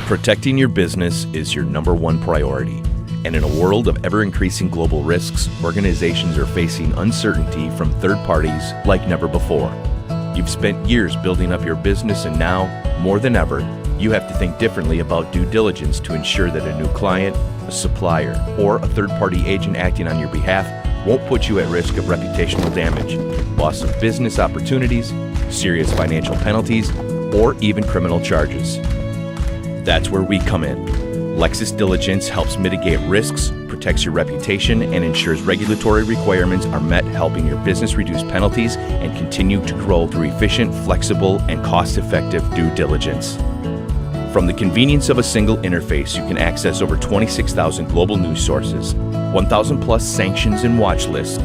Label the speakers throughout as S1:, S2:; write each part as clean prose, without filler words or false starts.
S1: Protecting your business is your number one priority. And in a world of ever-increasing global risks, organizations are facing uncertainty from third parties like never before. You've spent years building up your business, and now, more than ever, you have to think differently about due diligence to ensure that a new client, a supplier, or a third-party agent acting on your behalf won't put you at risk of reputational damage, loss of business opportunities, serious financial penalties, or even criminal charges. That's where we come in. Lexis Diligence helps mitigate risks, protects your reputation, and ensures regulatory requirements are met, helping your business reduce penalties and continue to grow through efficient, flexible, and cost-effective due diligence. From the convenience of a single interface, you can access over 26,000 global news sources, 1,000 plus sanctions and watch lists,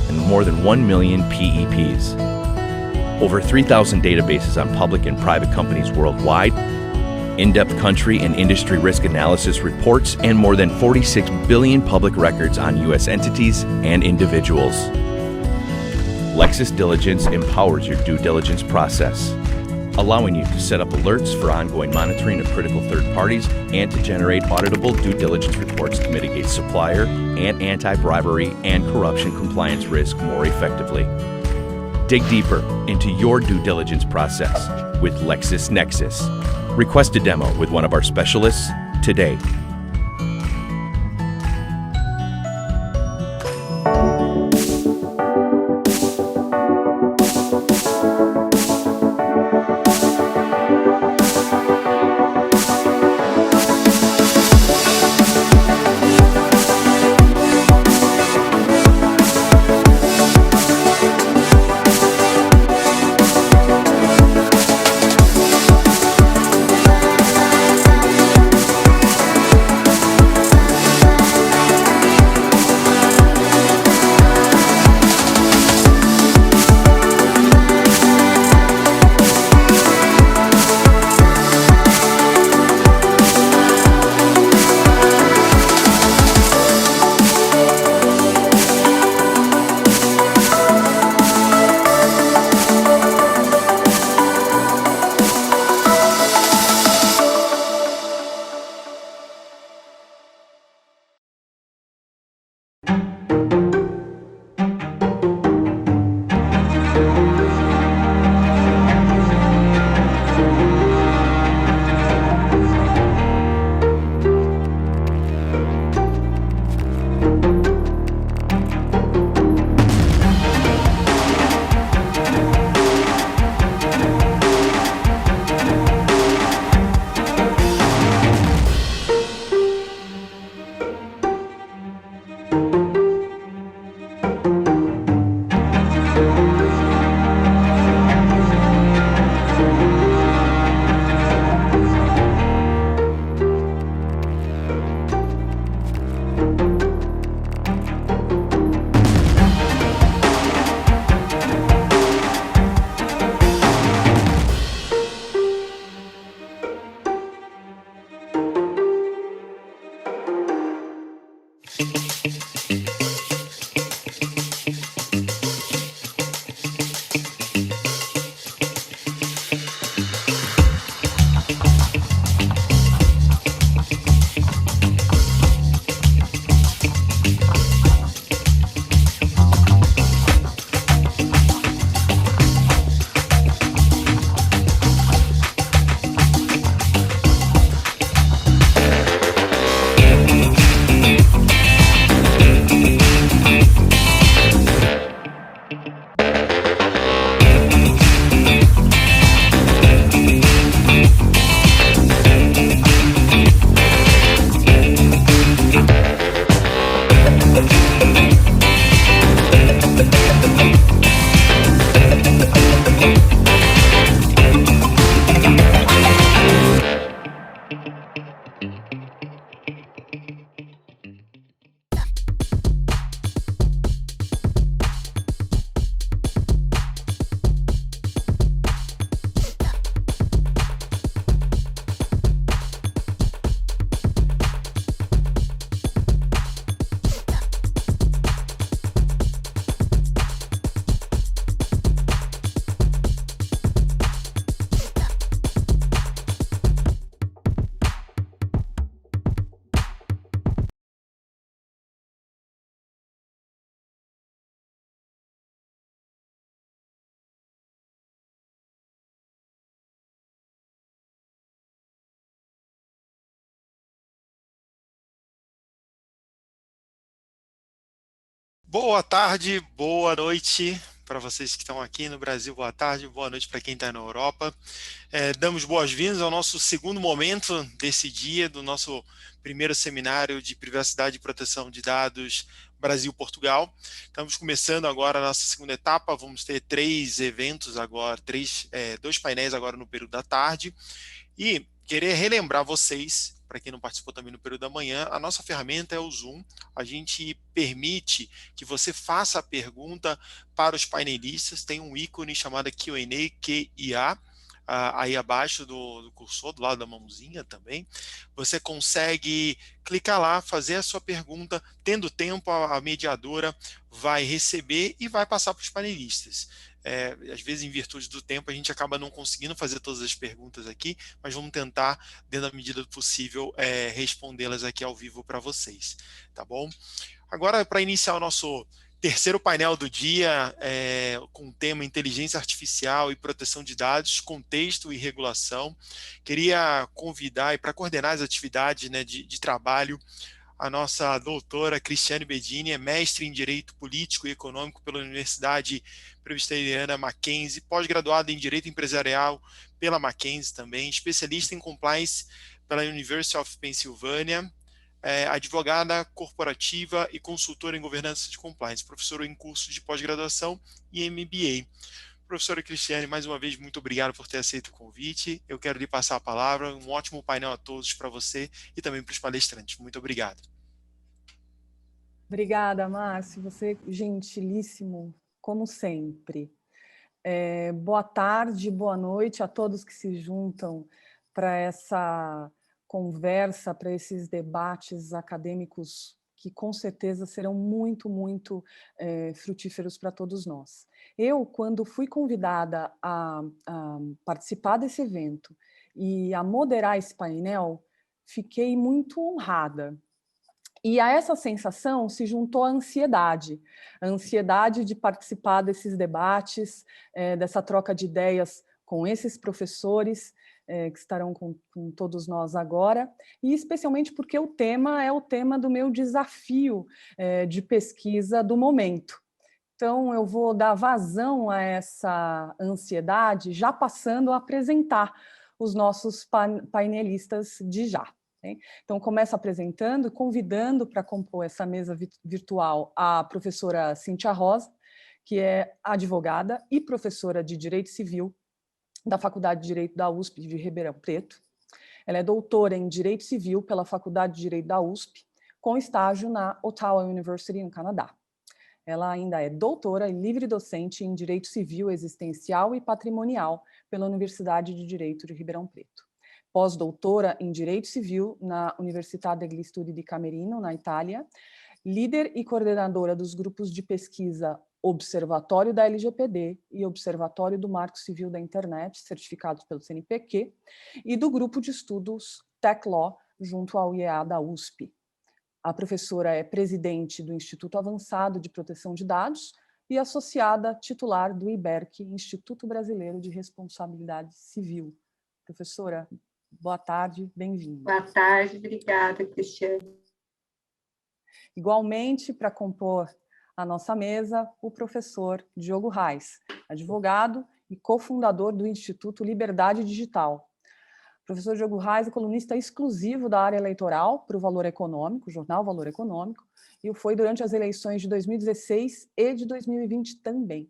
S1: and more than 1 million PEPs. Over 3,000 databases on public and private companies worldwide, in-depth country and industry risk analysis reports, and more than 46 billion public records on U.S. entities and individuals. Lexis Diligence empowers your due diligence process, allowing you to set up alerts for ongoing monitoring of critical third parties and to generate auditable due diligence reports to mitigate supplier and anti-bribery and corruption compliance risk more effectively. Dig deeper into your due diligence process with LexisNexis. Request a demo with one of our specialists today.
S2: Boa tarde, boa noite para vocês que estão aqui no Brasil, boa tarde, boa noite para quem está na Europa. Damos boas-vindas ao nosso segundo momento desse dia, do nosso primeiro seminário de privacidade e proteção de dados Brasil-Portugal. Estamos começando agora a nossa segunda etapa, vamos ter três eventos agora, dois painéis agora no período da tarde. E querer relembrar vocês, para quem não participou também no período da manhã, a nossa ferramenta é o Zoom. A gente permite que você faça a pergunta para os painelistas. Tem um ícone chamado Q&A, Q&A, aí abaixo do cursor, do lado da mãozinha também. Você consegue clicar lá, fazer a sua pergunta. Tendo tempo, a mediadora vai receber e vai passar para os panelistas. Às vezes, em virtude do tempo, a gente acaba não conseguindo fazer todas as perguntas aqui, mas vamos tentar, dentro da medida do possível, respondê-las aqui ao vivo para vocês, tá bom? Agora, para iniciar o nosso terceiro painel do dia, com o tema Inteligência Artificial e Proteção de Dados, Contexto e Regulação, queria convidar, e para coordenar as atividades, né, de trabalho, a nossa doutora Cristiane Bedini, é mestre em Direito Político e Econômico pela Universidade Presbiteriana Mackenzie, pós-graduada em Direito Empresarial pela Mackenzie também, especialista em Compliance pela University of Pennsylvania, advogada corporativa e consultora em governança de compliance, professora em curso de pós-graduação e MBA. Professora Cristiane, mais uma vez, muito obrigado por ter aceito o convite. Eu quero lhe passar a palavra. Um ótimo painel a todos para você e também para os palestrantes. Muito obrigado.
S3: Obrigada, Márcio. Você é gentilíssimo, como sempre. Boa tarde, boa noite a todos que se juntam para essa conversa, para esses debates acadêmicos que com certeza serão muito, muito frutíferos para todos nós. Eu, quando fui convidada a participar desse evento e a moderar esse painel, fiquei muito honrada. E a essa sensação se juntou a ansiedade de participar desses debates, dessa troca de ideias com esses professores que estarão com todos nós agora, e especialmente porque o tema é o tema do meu desafio de pesquisa do momento. Então, eu vou dar vazão a essa ansiedade, já passando a apresentar os nossos painelistas de já. Então, começo apresentando e convidando para compor essa mesa virtual a professora Cíntia Rosa, que é advogada e professora de Direito Civil da Faculdade de Direito da USP de Ribeirão Preto. Ela é doutora em Direito Civil pela Faculdade de Direito da USP, com estágio na Ottawa University, no Canadá. Ela ainda é doutora e livre docente em Direito Civil Existencial e Patrimonial pela Universidade de Direito de Ribeirão Preto. Pós-doutora em Direito Civil na Università degli Studi di Camerino, na Itália, líder e coordenadora dos grupos de pesquisa Observatório da LGPD e Observatório do Marco Civil da Internet, certificados pelo CNPq, e do grupo de estudos Tech Law, junto ao IEA da USP. A professora é presidente do Instituto Avançado de Proteção de Dados e associada titular do IBERC, Instituto Brasileiro de Responsabilidade Civil. Professora, boa tarde, bem-vinda.
S4: Boa tarde, obrigada, Cristiane.
S3: Igualmente, para compor a nossa mesa, o professor Diogo Reis, advogado e cofundador do Instituto Liberdade Digital. O professor Diogo Reis é colunista exclusivo da área eleitoral para o Valor Econômico, o jornal Valor Econômico, e o foi durante as eleições de 2016 e de 2020 também,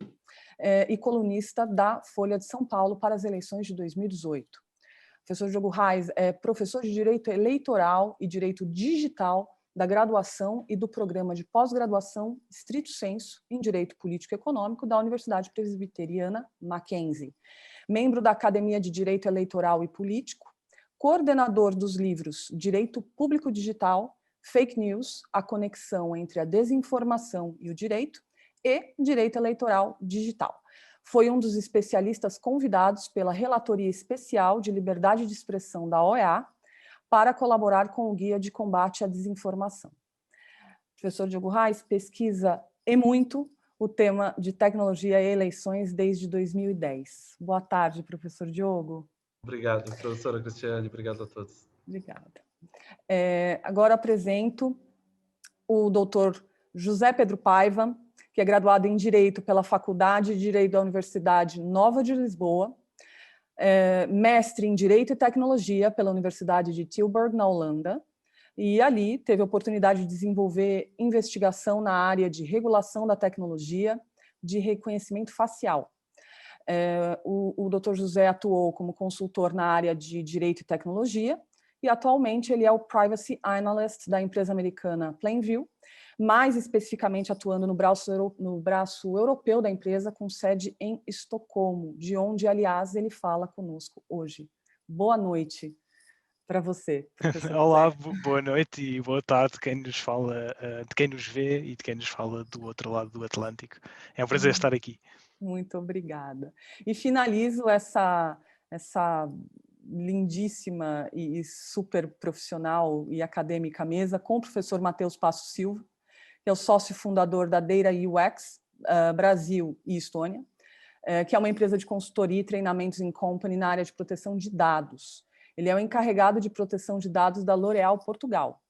S3: e colunista da Folha de São Paulo para as eleições de 2018. O professor Diogo Reis é professor de Direito Eleitoral e Direito Digital da graduação e do programa de pós-graduação stricto sensu em Direito Político e Econômico da Universidade Presbiteriana Mackenzie. Membro da Academia de Direito Eleitoral e Político, coordenador dos livros Direito Público Digital, Fake News, a conexão entre a desinformação e o direito, e Direito Eleitoral Digital. Foi um dos especialistas convidados pela Relatoria Especial de Liberdade de Expressão da OEA para colaborar com o Guia de Combate à Desinformação. O professor Diogo Reis pesquisa e muito o tema de tecnologia e eleições desde 2010. Boa tarde, professor Diogo.
S5: Obrigado, professora Cristiane. Obrigado a todos.
S3: Obrigada. Agora apresento o doutor José Pedro Paiva, que é graduado em Direito pela Faculdade de Direito da Universidade Nova de Lisboa, mestre em Direito e Tecnologia pela Universidade de Tilburg, na Holanda, e ali teve a oportunidade de desenvolver investigação na área de regulação da tecnologia de reconhecimento facial. O Dr. José atuou como consultor na área de Direito e Tecnologia e atualmente ele é o Privacy Analyst da empresa americana Plainview, mais especificamente atuando no braço europeu da empresa, com sede em Estocolmo, de onde, aliás, ele fala conosco hoje. Boa noite para você, professor.
S6: Olá, boa noite e boa tarde quem nos fala, de quem nos vê e de quem nos fala do outro lado do Atlântico. É um prazer estar aqui.
S3: Muito obrigada. E finalizo essa lindíssima e super profissional e acadêmica mesa com o professor Matheus Passo Silva, que é o sócio fundador da Data UX Brasil e Estônia, que é uma empresa de consultoria e treinamentos em company na área de proteção de dados. Ele é o encarregado de proteção de dados da L'Oréal Portugal,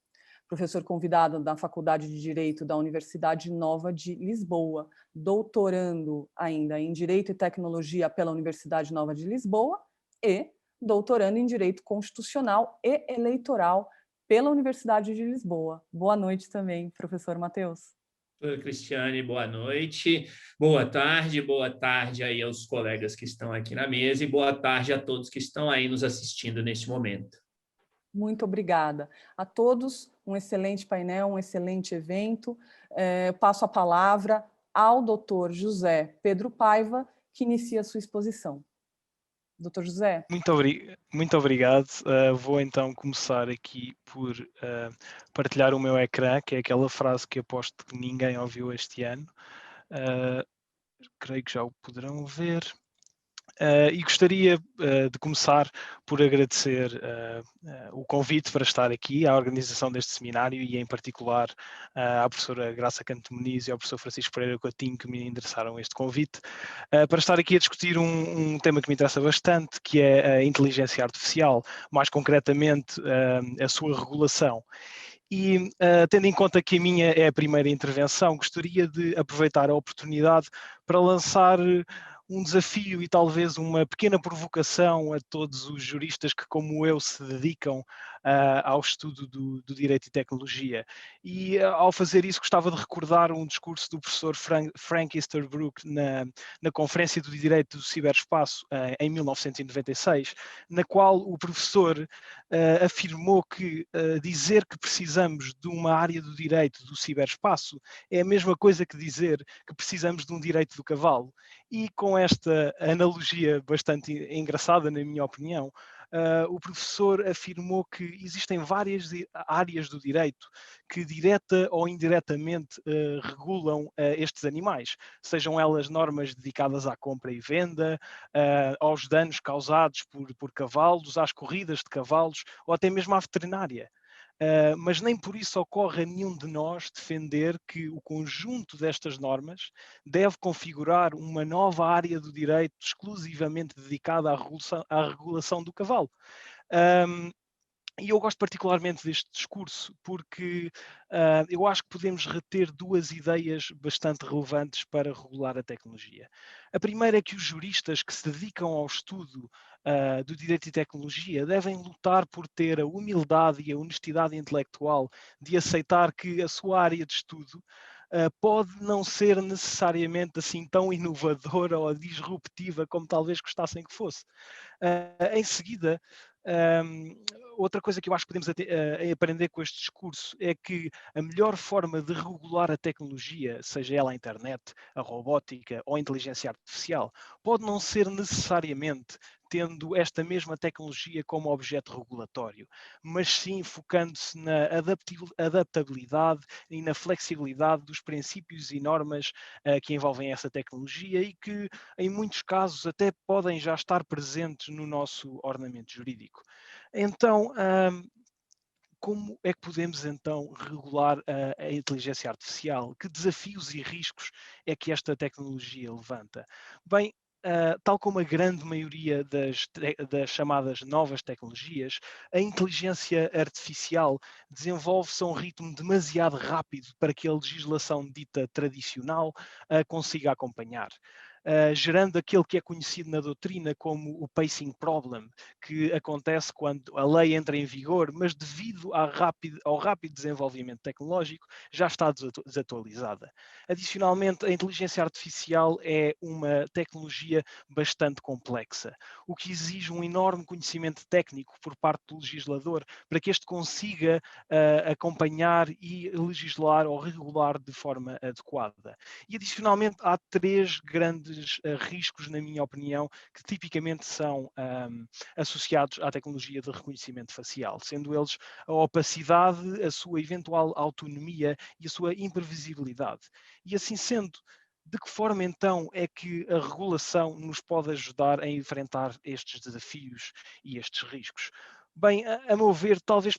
S3: professor convidado da Faculdade de Direito da Universidade Nova de Lisboa, doutorando ainda em Direito e Tecnologia pela Universidade Nova de Lisboa e doutorando em Direito Constitucional e Eleitoral pela Universidade de Lisboa. Boa noite também, professor Matheus.
S7: Oi, Cristiane, boa noite. Boa tarde aí aos colegas que estão aqui na mesa e boa tarde a todos que estão aí nos assistindo neste momento.
S3: Muito obrigada a todos, um excelente painel, um excelente evento. Passo a palavra ao Dr. José Pedro Paiva, que inicia a sua exposição. Dr. José.
S6: Muito obrigado. Vou então começar aqui por partilhar o meu ecrã, que é aquela frase que aposto que ninguém ouviu este ano. Creio que já o poderão ver. E gostaria de começar por agradecer o convite para estar aqui, à organização deste seminário e em particular à professora Graça Canto Muniz e ao professor Francisco Pereira Coutinho que me endereçaram este convite, para estar aqui a discutir um tema que me interessa bastante, que é a inteligência artificial, mais concretamente a sua regulação. E, tendo em conta que a minha é a primeira intervenção, gostaria de aproveitar a oportunidade para lançar um desafio e talvez uma pequena provocação a todos os juristas que, como eu, se dedicam ao estudo do direito e tecnologia. E, ao fazer isso, gostava de recordar um discurso do professor Frank Easterbrook na Conferência do Direito do Ciberespaço, em 1996, na qual o professor afirmou que dizer que precisamos de uma área do direito do ciberespaço é a mesma coisa que dizer que precisamos de um direito do cavalo. E com esta analogia bastante engraçada, na minha opinião, o professor afirmou que existem várias áreas do direito que direta ou indiretamente regulam estes animais, sejam elas normas dedicadas à compra e venda, aos danos causados por cavalos, às corridas de cavalos ou até mesmo à veterinária. Mas nem por isso ocorre a nenhum de nós defender que o conjunto destas normas deve configurar uma nova área do direito exclusivamente dedicada à regulação do cavalo. E eu gosto particularmente deste discurso porque eu acho que podemos reter duas ideias bastante relevantes para regular a tecnologia. A primeira é que os juristas que se dedicam ao estudo do direito e tecnologia devem lutar por ter a humildade e a honestidade intelectual de aceitar que a sua área de estudo pode não ser necessariamente assim tão inovadora ou disruptiva como talvez gostassem que fosse. Em seguida, outra coisa que eu acho que podemos aprender com este discurso é que a melhor forma de regular a tecnologia, seja ela a internet, a robótica ou a inteligência artificial, pode não ser necessariamente tendo esta mesma tecnologia como objeto regulatório, mas sim focando-se na adaptabilidade e na flexibilidade dos princípios e normas que envolvem essa tecnologia e que, em muitos casos, até podem já estar presentes no nosso ordenamento jurídico. Então, como é que podemos então regular a inteligência artificial? Que desafios e riscos é que esta tecnologia levanta? Bem, tal como a grande maioria das chamadas novas tecnologias, a inteligência artificial desenvolve-se a um ritmo demasiado rápido para que a legislação dita tradicional consiga acompanhar. Gerando aquele que é conhecido na doutrina como o pacing problem, que acontece quando a lei entra em vigor, mas devido ao rápido desenvolvimento tecnológico, já está desatualizada. Adicionalmente, a inteligência artificial é uma tecnologia bastante complexa, o que exige um enorme conhecimento técnico por parte do legislador para que este consiga acompanhar e legislar ou regular de forma adequada. E, adicionalmente, há 3 grandes riscos, na minha opinião, que tipicamente são associados à tecnologia de reconhecimento facial, sendo eles a opacidade, a sua eventual autonomia e a sua imprevisibilidade. E assim sendo, de que forma então é que a regulação nos pode ajudar a enfrentar estes desafios e estes riscos? Bem, a meu ver, talvez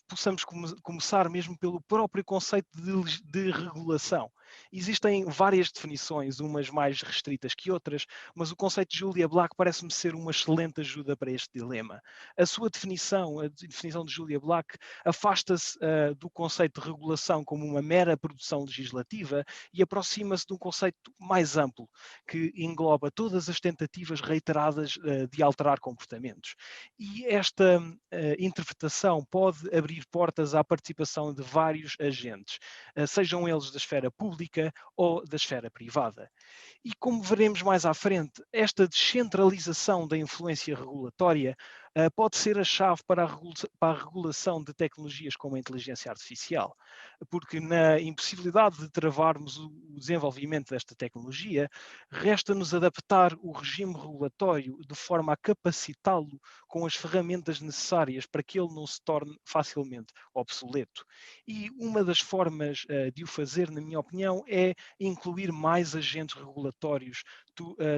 S6: possamos começar mesmo pelo próprio conceito de regulação. Existem várias definições, umas mais restritas que outras, mas o conceito de Julia Black parece-me ser uma excelente ajuda para este dilema. A sua definição, a definição de Julia Black, afasta-se do conceito de regulação como uma mera produção legislativa e aproxima-se de um conceito mais amplo, que engloba todas as tentativas reiteradas de alterar comportamentos. E esta interpretação pode abrir portas à participação de vários agentes, sejam eles da esfera pública ou da esfera privada. E como veremos mais à frente, esta descentralização da influência regulatória pode ser a chave para a regulação de tecnologias como a inteligência artificial, porque na impossibilidade de travarmos o desenvolvimento desta tecnologia, resta-nos adaptar o regime regulatório de forma a capacitá-lo com as ferramentas necessárias para que ele não se torne facilmente obsoleto. E uma das formas de o fazer, na minha opinião, é incluir mais agentes regulatórios,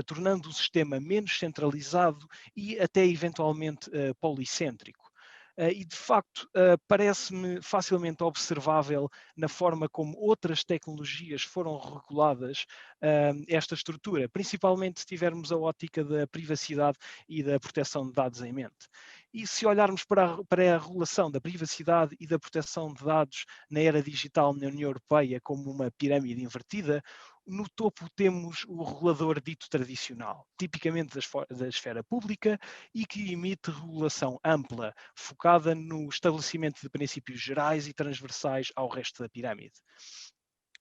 S6: tornando o sistema menos centralizado e até eventualmente policêntrico. E de facto parece-me facilmente observável na forma como outras tecnologias foram reguladas esta estrutura, principalmente se tivermos a ótica da privacidade e da proteção de dados em mente. E se olharmos para a regulação da privacidade e da proteção de dados na era digital na União Europeia como uma pirâmide invertida, no topo temos o regulador dito tradicional, tipicamente da esfera pública e que emite regulação ampla, focada no estabelecimento de princípios gerais e transversais ao resto da pirâmide.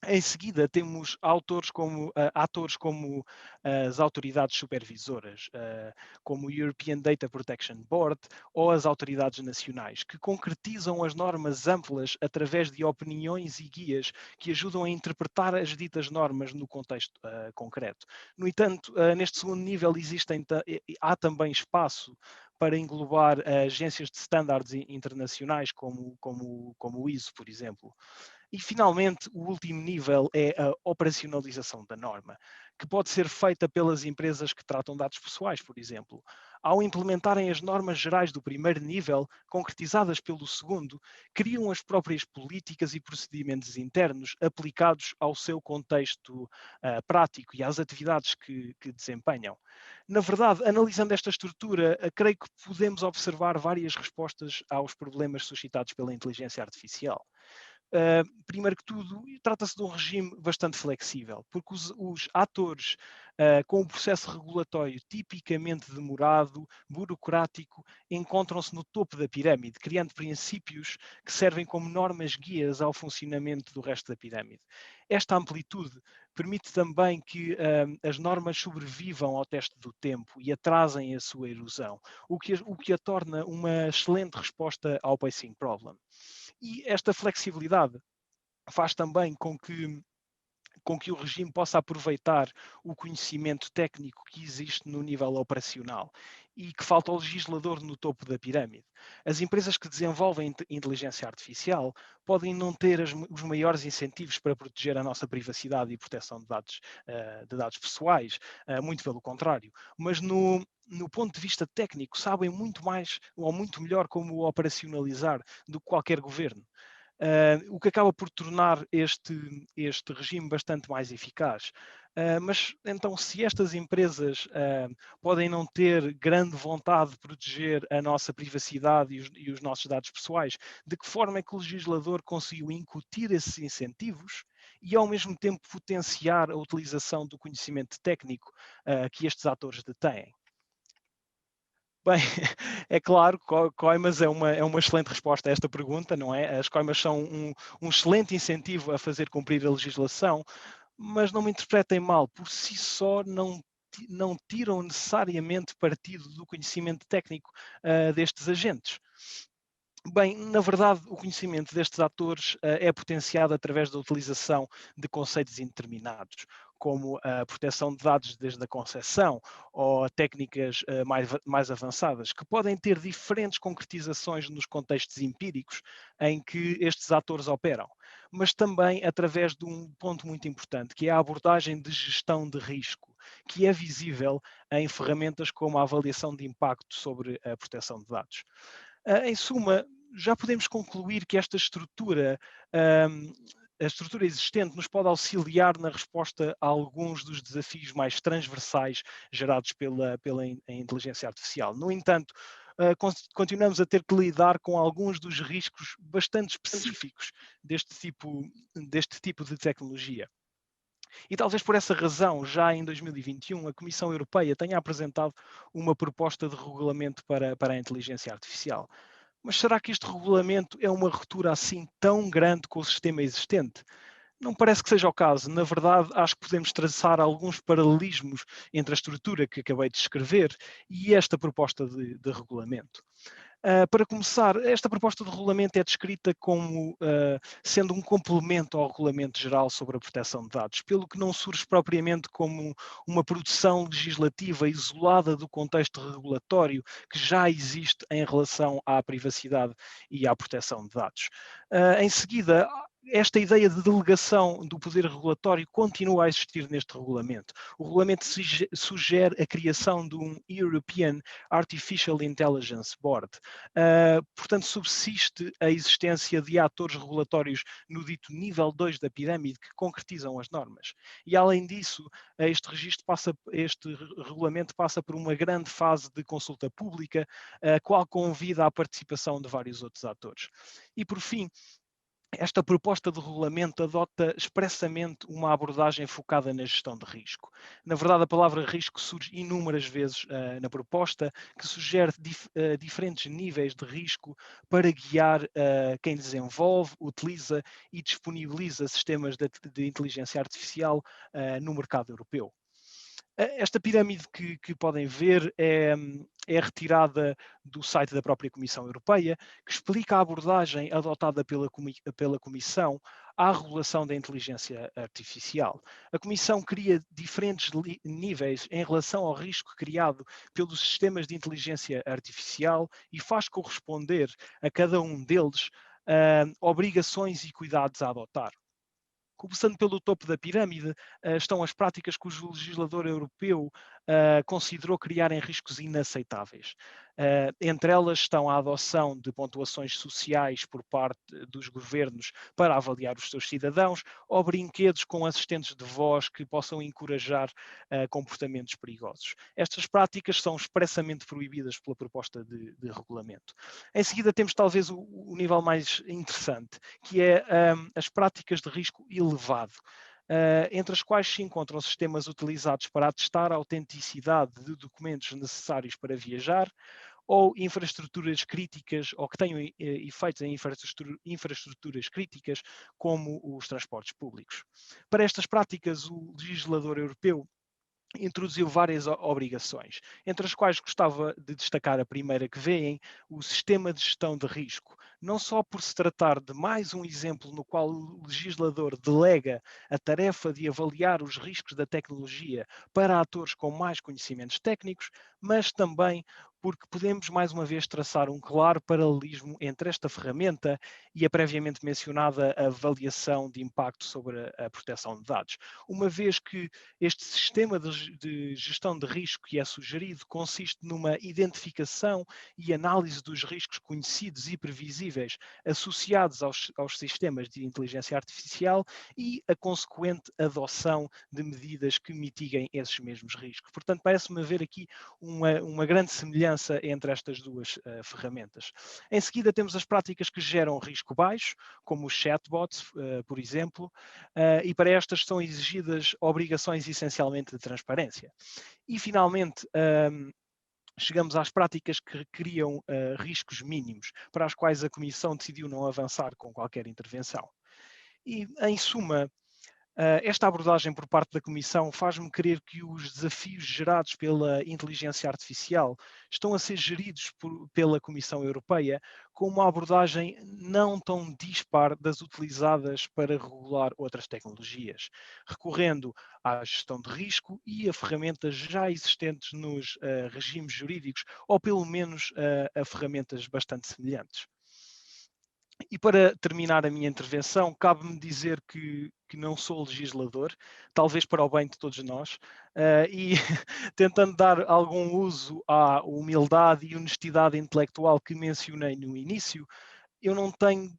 S6: Em seguida, temos atores como as autoridades supervisoras, como o European Data Protection Board ou as autoridades nacionais, que concretizam as normas amplas através de opiniões e guias que ajudam a interpretar as ditas normas no contexto concreto. No entanto, neste segundo nível há também espaço para englobar agências de estándares internacionais, como o ISO, por exemplo. E, finalmente, o último nível é a operacionalização da norma, que pode ser feita pelas empresas que tratam dados pessoais, por exemplo. Ao implementarem as normas gerais do primeiro nível, concretizadas pelo segundo, criam as próprias políticas e procedimentos internos aplicados ao seu contexto prático e às atividades que desempenham. Na verdade, analisando esta estrutura, creio que podemos observar várias respostas aos problemas suscitados pela inteligência artificial. Primeiro que tudo, trata-se de um regime bastante flexível, porque os atores com o processo regulatório tipicamente demorado, burocrático, encontram-se no topo da pirâmide, criando princípios que servem como normas guias ao funcionamento do resto da pirâmide. Esta amplitude permite também que as normas sobrevivam ao teste do tempo e atrasem a sua erosão, o que a torna uma excelente resposta ao pacing problem. E esta flexibilidade faz também com que o regime possa aproveitar o conhecimento técnico que existe no nível operacional e que falta ao legislador no topo da pirâmide. As empresas que desenvolvem inteligência artificial podem não ter os maiores incentivos para proteger a nossa privacidade e proteção de dados pessoais, muito pelo contrário, mas no ponto de vista técnico sabem muito mais ou muito melhor como o operacionalizar do que qualquer governo. O que acaba por tornar este regime bastante mais eficaz. Mas então, se estas empresas podem não ter grande vontade de proteger a nossa privacidade e os nossos dados pessoais, de que forma é que o legislador conseguiu incutir esses incentivos e, ao mesmo tempo, potenciar a utilização do conhecimento técnico que estes atores detêm? Bem, é claro, coimas é uma excelente resposta a esta pergunta, não é? As coimas são um excelente incentivo a fazer cumprir a legislação, mas não me interpretem mal, por si só não tiram necessariamente partido do conhecimento técnico destes agentes. Bem, na verdade, o conhecimento destes atores é potenciado através da utilização de conceitos indeterminados, como a proteção de dados desde a concepção ou técnicas mais avançadas, que podem ter diferentes concretizações nos contextos empíricos em que estes atores operam, mas também através de um ponto muito importante, que é a abordagem de gestão de risco, que é visível em ferramentas como a avaliação de impacto sobre a proteção de dados. Em suma, já podemos concluir que esta estrutura, a estrutura existente, nos pode auxiliar na resposta a alguns dos desafios mais transversais gerados pela inteligência artificial. No entanto, continuamos a ter que lidar com alguns dos riscos bastante específicos deste tipo de tecnologia. E talvez por essa razão, já em 2021, a Comissão Europeia tenha apresentado uma proposta de regulamento para a inteligência artificial. Mas será que este regulamento é uma ruptura assim tão grande com o sistema existente? Não parece que seja o caso. Na verdade, acho que podemos traçar alguns paralelismos entre a estrutura que acabei de descrever e esta proposta de regulamento. Para começar, esta proposta de regulamento é descrita como sendo um complemento ao Regulamento Geral sobre a Proteção de Dados, pelo que não surge propriamente como uma produção legislativa isolada do contexto regulatório que já existe em relação à privacidade e à proteção de dados. Em seguida, esta ideia de delegação do poder regulatório continua a existir neste regulamento. O regulamento sugere a criação de um European Artificial Intelligence Board. Portanto, subsiste a existência de atores regulatórios no dito nível 2 da pirâmide que concretizam as normas. E, além disso, este regulamento passa por uma grande fase de consulta pública, a qual convida à participação de vários outros atores. E, por fim, esta proposta de regulamento adota expressamente uma abordagem focada na gestão de risco. Na verdade, a palavra risco surge inúmeras vezes na proposta, que sugere diferentes níveis de risco para guiar quem desenvolve, utiliza e disponibiliza sistemas de inteligência artificial no mercado europeu. Esta pirâmide que podem ver é retirada do site da própria Comissão Europeia, que explica a abordagem adotada pela Comissão à regulação da inteligência artificial. A Comissão cria diferentes níveis em relação ao risco criado pelos sistemas de inteligência artificial e faz corresponder a cada um deles obrigações e cuidados a adotar. Começando pelo topo da pirâmide, estão as práticas cujo legislador europeu considerou criarem riscos inaceitáveis. Entre elas estão a adoção de pontuações sociais por parte dos governos para avaliar os seus cidadãos ou brinquedos com assistentes de voz que possam encorajar comportamentos perigosos. Estas práticas são expressamente proibidas pela proposta de regulamento. Em seguida temos talvez o nível mais interessante, que é as práticas de risco elevado, entre as quais se encontram sistemas utilizados para atestar a autenticidade de documentos necessários para viajar, ou infraestruturas críticas, ou que tenham efeitos em infraestruturas críticas, como os transportes públicos. Para estas práticas, o legislador europeu introduziu várias obrigações, entre as quais gostava de destacar a primeira que veem, o sistema de gestão de risco. Não só por se tratar de mais um exemplo no qual o legislador delega a tarefa de avaliar os riscos da tecnologia para atores com mais conhecimentos técnicos, mas também porque podemos, mais uma vez, traçar um claro paralelismo entre esta ferramenta e a previamente mencionada avaliação de impacto sobre a proteção de dados. Uma vez que este sistema de gestão de risco que é sugerido consiste numa identificação e análise dos riscos conhecidos e previsíveis associados aos sistemas de inteligência artificial e a consequente adoção de medidas que mitiguem esses mesmos riscos. Portanto, parece-me haver aqui uma grande semelhança entre estas duas ferramentas. Em seguida, temos as práticas que geram risco baixo, como os chatbots, por exemplo, e para estas são exigidas obrigações essencialmente de transparência. E, finalmente, chegamos às práticas que criam riscos mínimos, para as quais a Comissão decidiu não avançar com qualquer intervenção. E, em suma, esta abordagem por parte da Comissão faz-me crer que os desafios gerados pela inteligência artificial estão a ser geridos pela Comissão Europeia com uma abordagem não tão dispar das utilizadas para regular outras tecnologias, recorrendo à gestão de risco e a ferramentas já existentes nos regimes jurídicos, ou pelo menos a ferramentas bastante semelhantes. E para terminar a minha intervenção, cabe-me dizer que não sou legislador, talvez para o bem de todos nós, e tentando dar algum uso à humildade e honestidade intelectual que mencionei no início, eu não tenho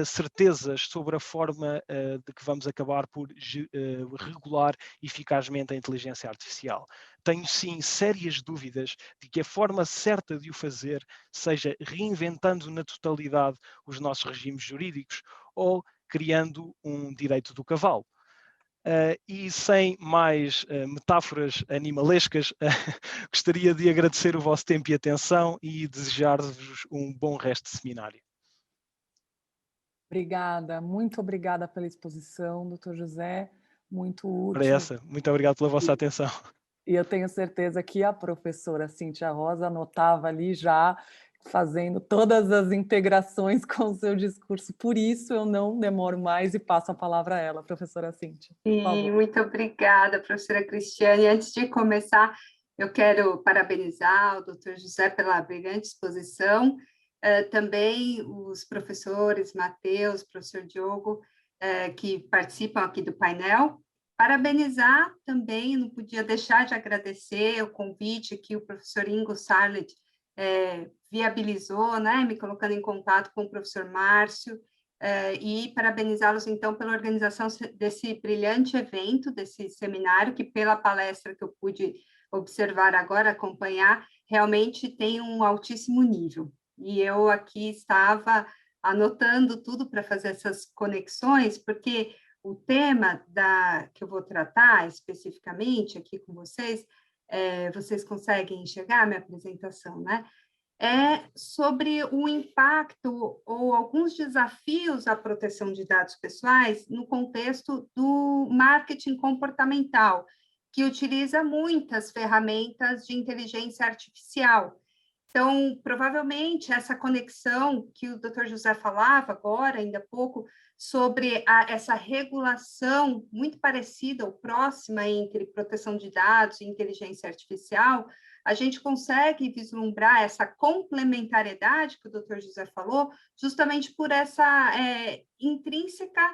S6: certezas sobre a forma de que vamos acabar por regular eficazmente a inteligência artificial. Tenho sim sérias dúvidas de que a forma certa de o fazer seja reinventando na totalidade os nossos regimes jurídicos ou criando um direito do cavalo. E sem mais metáforas animalescas, gostaria de agradecer o vosso tempo e atenção e desejar-vos um bom resto de seminário.
S3: Obrigada, muito obrigada pela exposição, doutor José, muito útil.
S6: Para essa, muito obrigado pela vossa atenção.
S3: E eu tenho certeza que a professora Cíntia Rosa anotava ali já, fazendo todas as integrações com o seu discurso. Por isso, eu não demoro mais e passo a palavra a ela, professora Cíntia.
S4: Sim, muito obrigada, professora Cristiane. Antes de começar, eu quero parabenizar o doutor José pela brilhante exposição, também os professores Matheus, professor Diogo, que participam aqui do painel. Parabenizar também, não podia deixar de agradecer o convite que o professor Ingo Sarlet viabilizou, né, me colocando em contato com o professor Márcio, e parabenizá-los, então, pela organização desse brilhante evento, desse seminário, que pela palestra que eu pude observar agora, acompanhar, realmente tem um altíssimo nível. E eu aqui estava anotando tudo para fazer essas conexões, porque o tema que eu vou tratar especificamente aqui com vocês, vocês conseguem enxergar a minha apresentação, né? É sobre o impacto ou alguns desafios à proteção de dados pessoais no contexto do marketing comportamental, que utiliza muitas ferramentas de inteligência artificial. Então, provavelmente, essa conexão que o Dr. José falava agora, ainda há pouco, sobre essa regulação muito parecida ou próxima entre proteção de dados e inteligência artificial, a gente consegue vislumbrar essa complementariedade que o Dr. José falou, justamente por essa intrínseca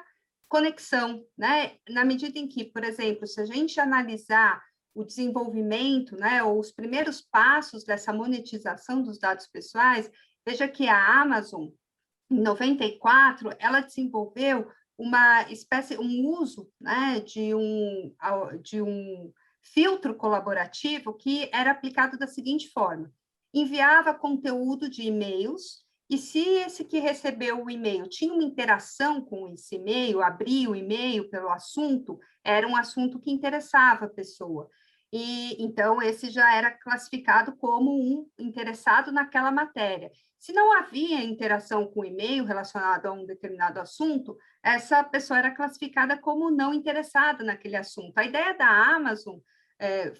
S4: conexão, né? Na medida em que, por exemplo, se a gente analisar o desenvolvimento, né, ou os primeiros passos dessa monetização dos dados pessoais, veja que a Amazon, em 94, ela desenvolveu uma espécie, um uso, né, de um filtro colaborativo que era aplicado da seguinte forma: enviava conteúdo de e-mails, e se esse que recebeu o e-mail tinha uma interação com esse e-mail, abria o e-mail pelo assunto, era um assunto que interessava a pessoa. E então esse já era classificado como um interessado naquela matéria. Se não havia interação com o e-mail relacionado a um determinado assunto, essa pessoa era classificada como não interessada naquele assunto. A ideia da Amazon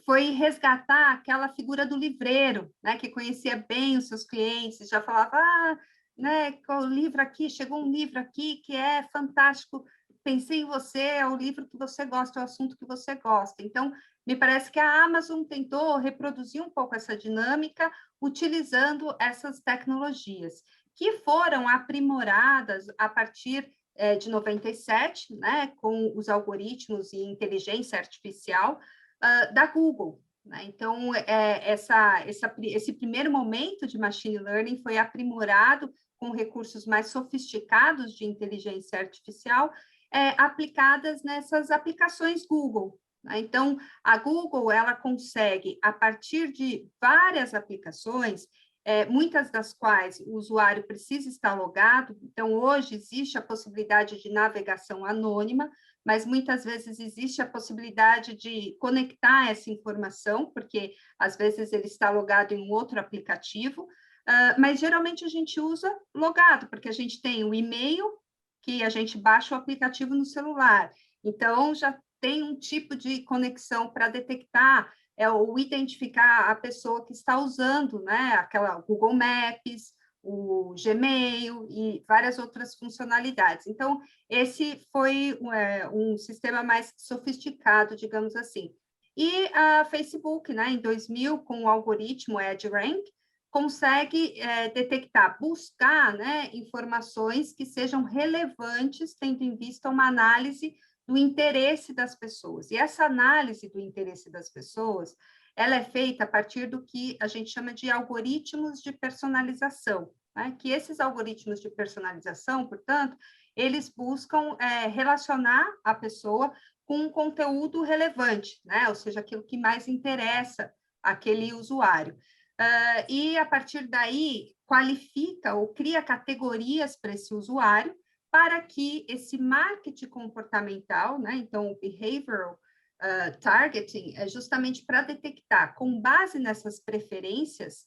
S4: foi resgatar aquela figura do livreiro, né, que conhecia bem os seus clientes, já falava, né, o livro aqui, chegou um livro aqui que é fantástico pensei em você, é o livro que você gosta, é o assunto que você gosta. Então, me parece que a Amazon tentou reproduzir um pouco essa dinâmica utilizando essas tecnologias, que foram aprimoradas a partir de 97, né, com os algoritmos e inteligência artificial da Google. Né? Então, esse primeiro momento de machine learning foi aprimorado com recursos mais sofisticados de inteligência artificial aplicadas nessas aplicações Google. Né? Então, a Google ela consegue, a partir de várias aplicações, muitas das quais o usuário precisa estar logado. Então, hoje existe a possibilidade de navegação anônima, mas muitas vezes existe a possibilidade de conectar essa informação, porque às vezes ele está logado em um outro aplicativo, mas geralmente a gente usa logado, porque a gente tem o e-mail, que a gente baixa o aplicativo no celular. Então, já tem um tipo de conexão para detectar ou identificar a pessoa que está usando, né, aquela Google Maps, o Gmail e várias outras funcionalidades. Então, esse foi um sistema mais sofisticado, digamos assim. E a Facebook, né, em 2000, com o algoritmo EdgeRank, consegue detectar, buscar, né, informações que sejam relevantes, tendo em vista uma análise do interesse das pessoas. E essa análise do interesse das pessoas, ela é feita a partir do que a gente chama de algoritmos de personalização, né? Que esses algoritmos de personalização, portanto, eles buscam relacionar a pessoa com um conteúdo relevante, né? Ou seja, aquilo que mais interessa aquele usuário. E, a partir daí, qualifica ou cria categorias para esse usuário, para que esse marketing comportamental, né, então o behavioral targeting, é justamente para detectar, com base nessas preferências,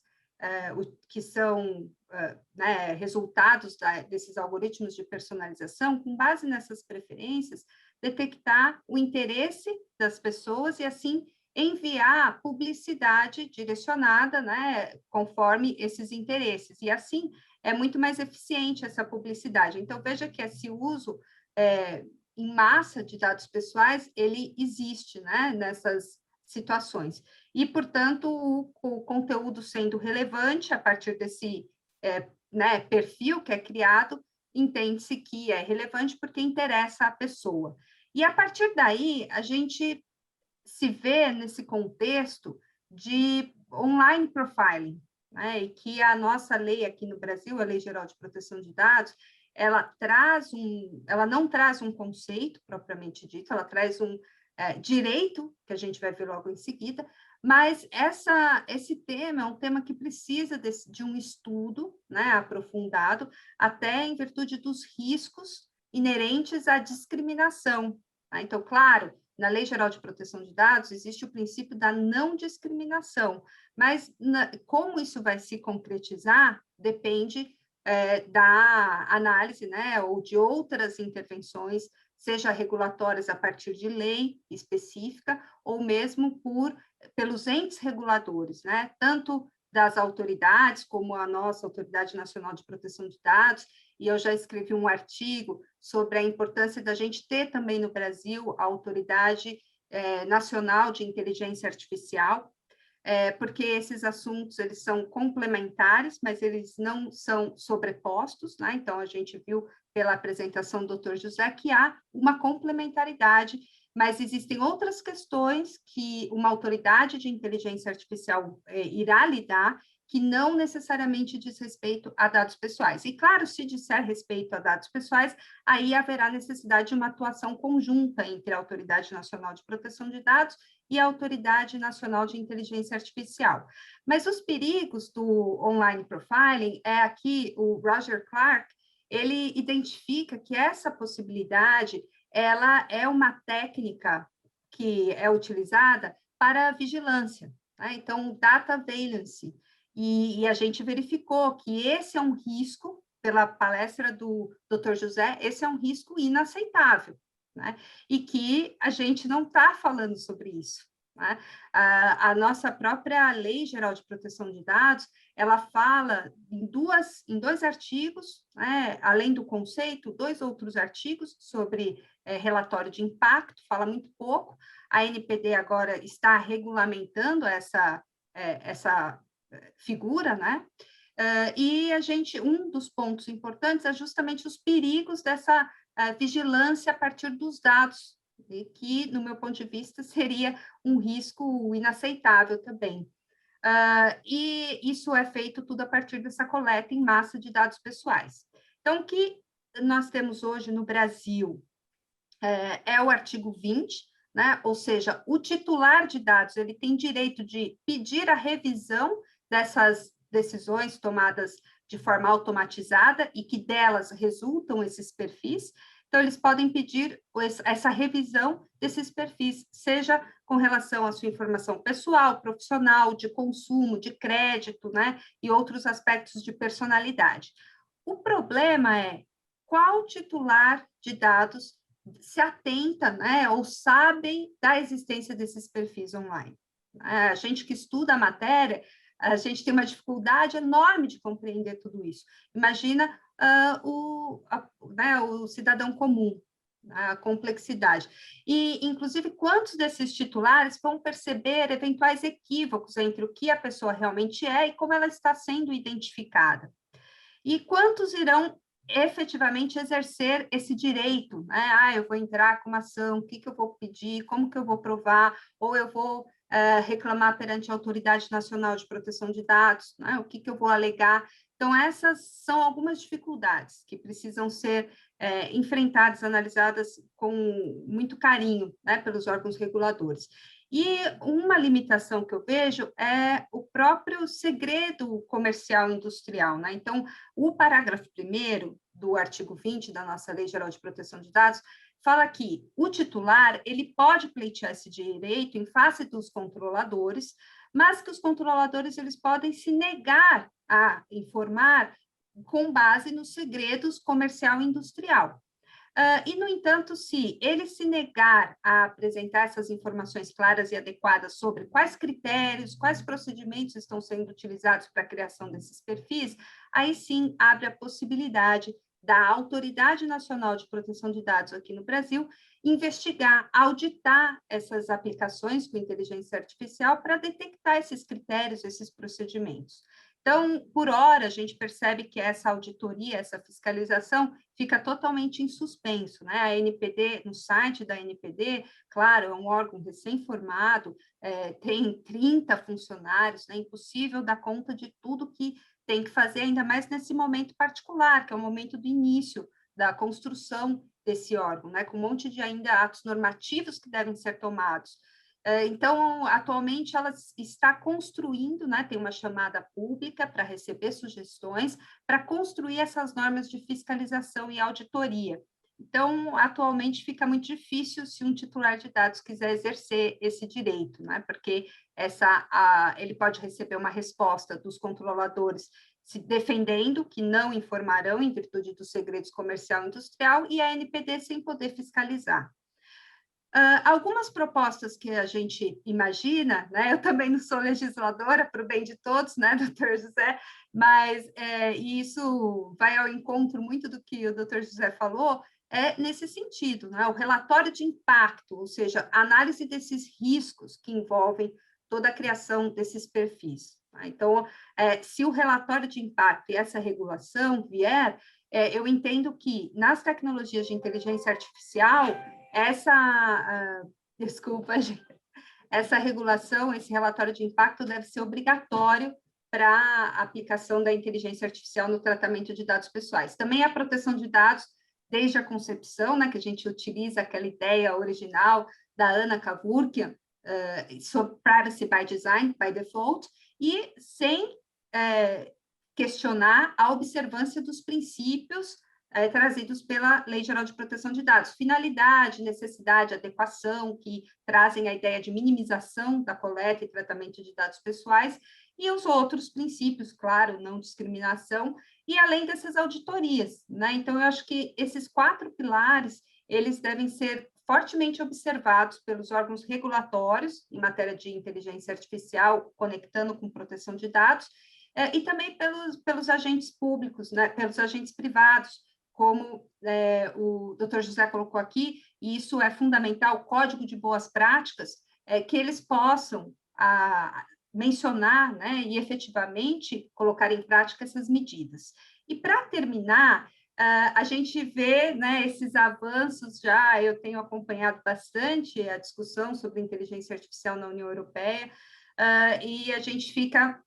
S4: que são né, resultados desses algoritmos de personalização, com base nessas preferências, detectar o interesse das pessoas e, assim, enviar publicidade direcionada, né, conforme esses interesses. E, assim, é muito mais eficiente essa publicidade. Então, veja que esse uso em massa de dados pessoais, ele existe, né, nessas situações. E, portanto, o conteúdo sendo relevante a partir desse né, perfil que é criado, entende-se que é relevante porque interessa a pessoa. E, a partir daí, a gente se vê nesse contexto de online profiling, né, e que a nossa lei aqui no Brasil, a Lei Geral de Proteção de Dados, ela não traz um conceito propriamente dito, ela traz um direito, que a gente vai ver logo em seguida, mas esse tema é um tema que precisa de um estudo, né, aprofundado, até em virtude dos riscos inerentes à discriminação. Tá? Então, claro, na Lei Geral de Proteção de Dados existe o princípio da não discriminação, mas como isso vai se concretizar depende da análise, né, ou de outras intervenções, seja regulatórias a partir de lei específica, ou mesmo pelos entes reguladores, né, tanto das autoridades, como a nossa Autoridade Nacional de Proteção de Dados, e eu já escrevi um artigo sobre a importância da gente ter também no Brasil a Autoridade Nacional de Inteligência Artificial, porque esses assuntos eles são complementares, mas eles não são sobrepostos, né? Então, a gente viu pela apresentação do Dr. José que há uma complementaridade, mas existem outras questões que uma autoridade de inteligência artificial irá lidar, que não necessariamente diz respeito a dados pessoais. E, claro, se disser respeito a dados pessoais, aí haverá necessidade de uma atuação conjunta entre a Autoridade Nacional de Proteção de Dados e a Autoridade Nacional de Inteligência Artificial. Mas os perigos do online profiling aqui o Roger Clark, ele identifica que essa possibilidade, ela é uma técnica que é utilizada para vigilância, né? Então, data availance. E a gente verificou que esse é um risco, pela palestra do Dr. José, esse é um risco inaceitável, né? E que a gente não está falando sobre isso, né? A nossa própria Lei Geral de Proteção de Dados, ela fala em dois artigos, né? Além do conceito, 2 outros artigos sobre relatório de impacto, fala muito pouco. A NPD agora está regulamentando essa figura, né? E um dos pontos importantes é justamente os perigos dessa vigilância a partir dos dados, e que, no meu ponto de vista, seria um risco inaceitável também. E isso é feito tudo a partir dessa coleta em massa de dados pessoais. Então, o que nós temos hoje no Brasil é o artigo 20, né? Ou seja, o titular de dados ele tem direito de pedir a revisão dessas decisões tomadas de forma automatizada e que delas resultam esses perfis. Então, eles podem pedir essa revisão desses perfis, seja com relação à sua informação pessoal, profissional, de consumo, de crédito, né? E outros aspectos de personalidade. O problema é qual titular de dados se atenta, né, ou sabem da existência desses perfis online. A gente que estuda a matéria, a gente tem uma dificuldade enorme de compreender tudo isso. Imagina o cidadão comum, a complexidade. E, inclusive, quantos desses titulares vão perceber eventuais equívocos entre o que a pessoa realmente é e como ela está sendo identificada? E quantos irão efetivamente exercer esse direito, né? Eu vou entrar com uma ação, o que eu vou pedir, como que eu vou provar, ou eu vou reclamar perante a Autoridade Nacional de Proteção de Dados, né? O que eu vou alegar. Então, essas são algumas dificuldades que precisam ser enfrentadas, analisadas com muito carinho, né, pelos órgãos reguladores. E uma limitação que eu vejo é o próprio segredo comercial industrial, né? Então, o parágrafo 1º do artigo 20 da nossa Lei Geral de Proteção de Dados fala que o titular, ele pode pleitear esse direito em face dos controladores, mas que os controladores, eles podem se negar a informar com base nos segredos comercial e industrial. E, no entanto, se ele se negar a apresentar essas informações claras e adequadas sobre quais critérios, quais procedimentos estão sendo utilizados para a criação desses perfis, aí sim abre a possibilidade da Autoridade Nacional de Proteção de Dados aqui no Brasil investigar, auditar essas aplicações com inteligência artificial para detectar esses critérios, esses procedimentos. Então, por hora, a gente percebe que essa auditoria, essa fiscalização fica totalmente em suspenso, né? A NPD, no site da NPD, claro, é um órgão recém-formado, tem 30 funcionários, é impossível dar conta de tudo que tem que fazer, ainda mais nesse momento particular, que é o momento do início da construção desse órgão, né? Com um monte de ainda atos normativos que devem ser tomados. Então, atualmente, ela está construindo, né, tem uma chamada pública para receber sugestões, para construir essas normas de fiscalização e auditoria. Então, atualmente, fica muito difícil se um titular de dados quiser exercer esse direito, né, porque ele pode receber uma resposta dos controladores se defendendo que não informarão em virtude dos segredos comercial e industrial, e a NPD sem poder fiscalizar. Algumas propostas que a gente imagina, né? Eu também não sou legisladora, para o bem de todos, né, doutor José, mas isso vai ao encontro muito do que o doutor José falou, nesse sentido, né? O relatório de impacto, ou seja, a análise desses riscos que envolvem toda a criação desses perfis. Tá? Então, se o relatório de impacto e essa regulação vier, eu entendo que nas tecnologias de inteligência artificial, essa regulação, esse relatório de impacto deve ser obrigatório para a aplicação da inteligência artificial no tratamento de dados pessoais. Também a proteção de dados desde a concepção, né, que a gente utiliza aquela ideia original da Anna Cavurkian, sobre privacy by design, by default, e sem questionar a observância dos princípios trazidos pela Lei Geral de Proteção de Dados. Finalidade, necessidade, adequação, que trazem a ideia de minimização da coleta e tratamento de dados pessoais, e os outros princípios, claro, não discriminação, e além dessas auditorias, né? Então, eu acho que esses 4 pilares, eles devem ser fortemente observados pelos órgãos regulatórios em matéria de inteligência artificial, conectando com proteção de dados, e também pelos agentes públicos, né, pelos agentes privados, como o Dr. José colocou aqui, e isso é fundamental, o código de boas práticas, que eles possam mencionar, né, e efetivamente colocar em prática essas medidas. E para terminar, a gente vê, né, esses avanços já, eu tenho acompanhado bastante a discussão sobre inteligência artificial na União Europeia, e a gente fica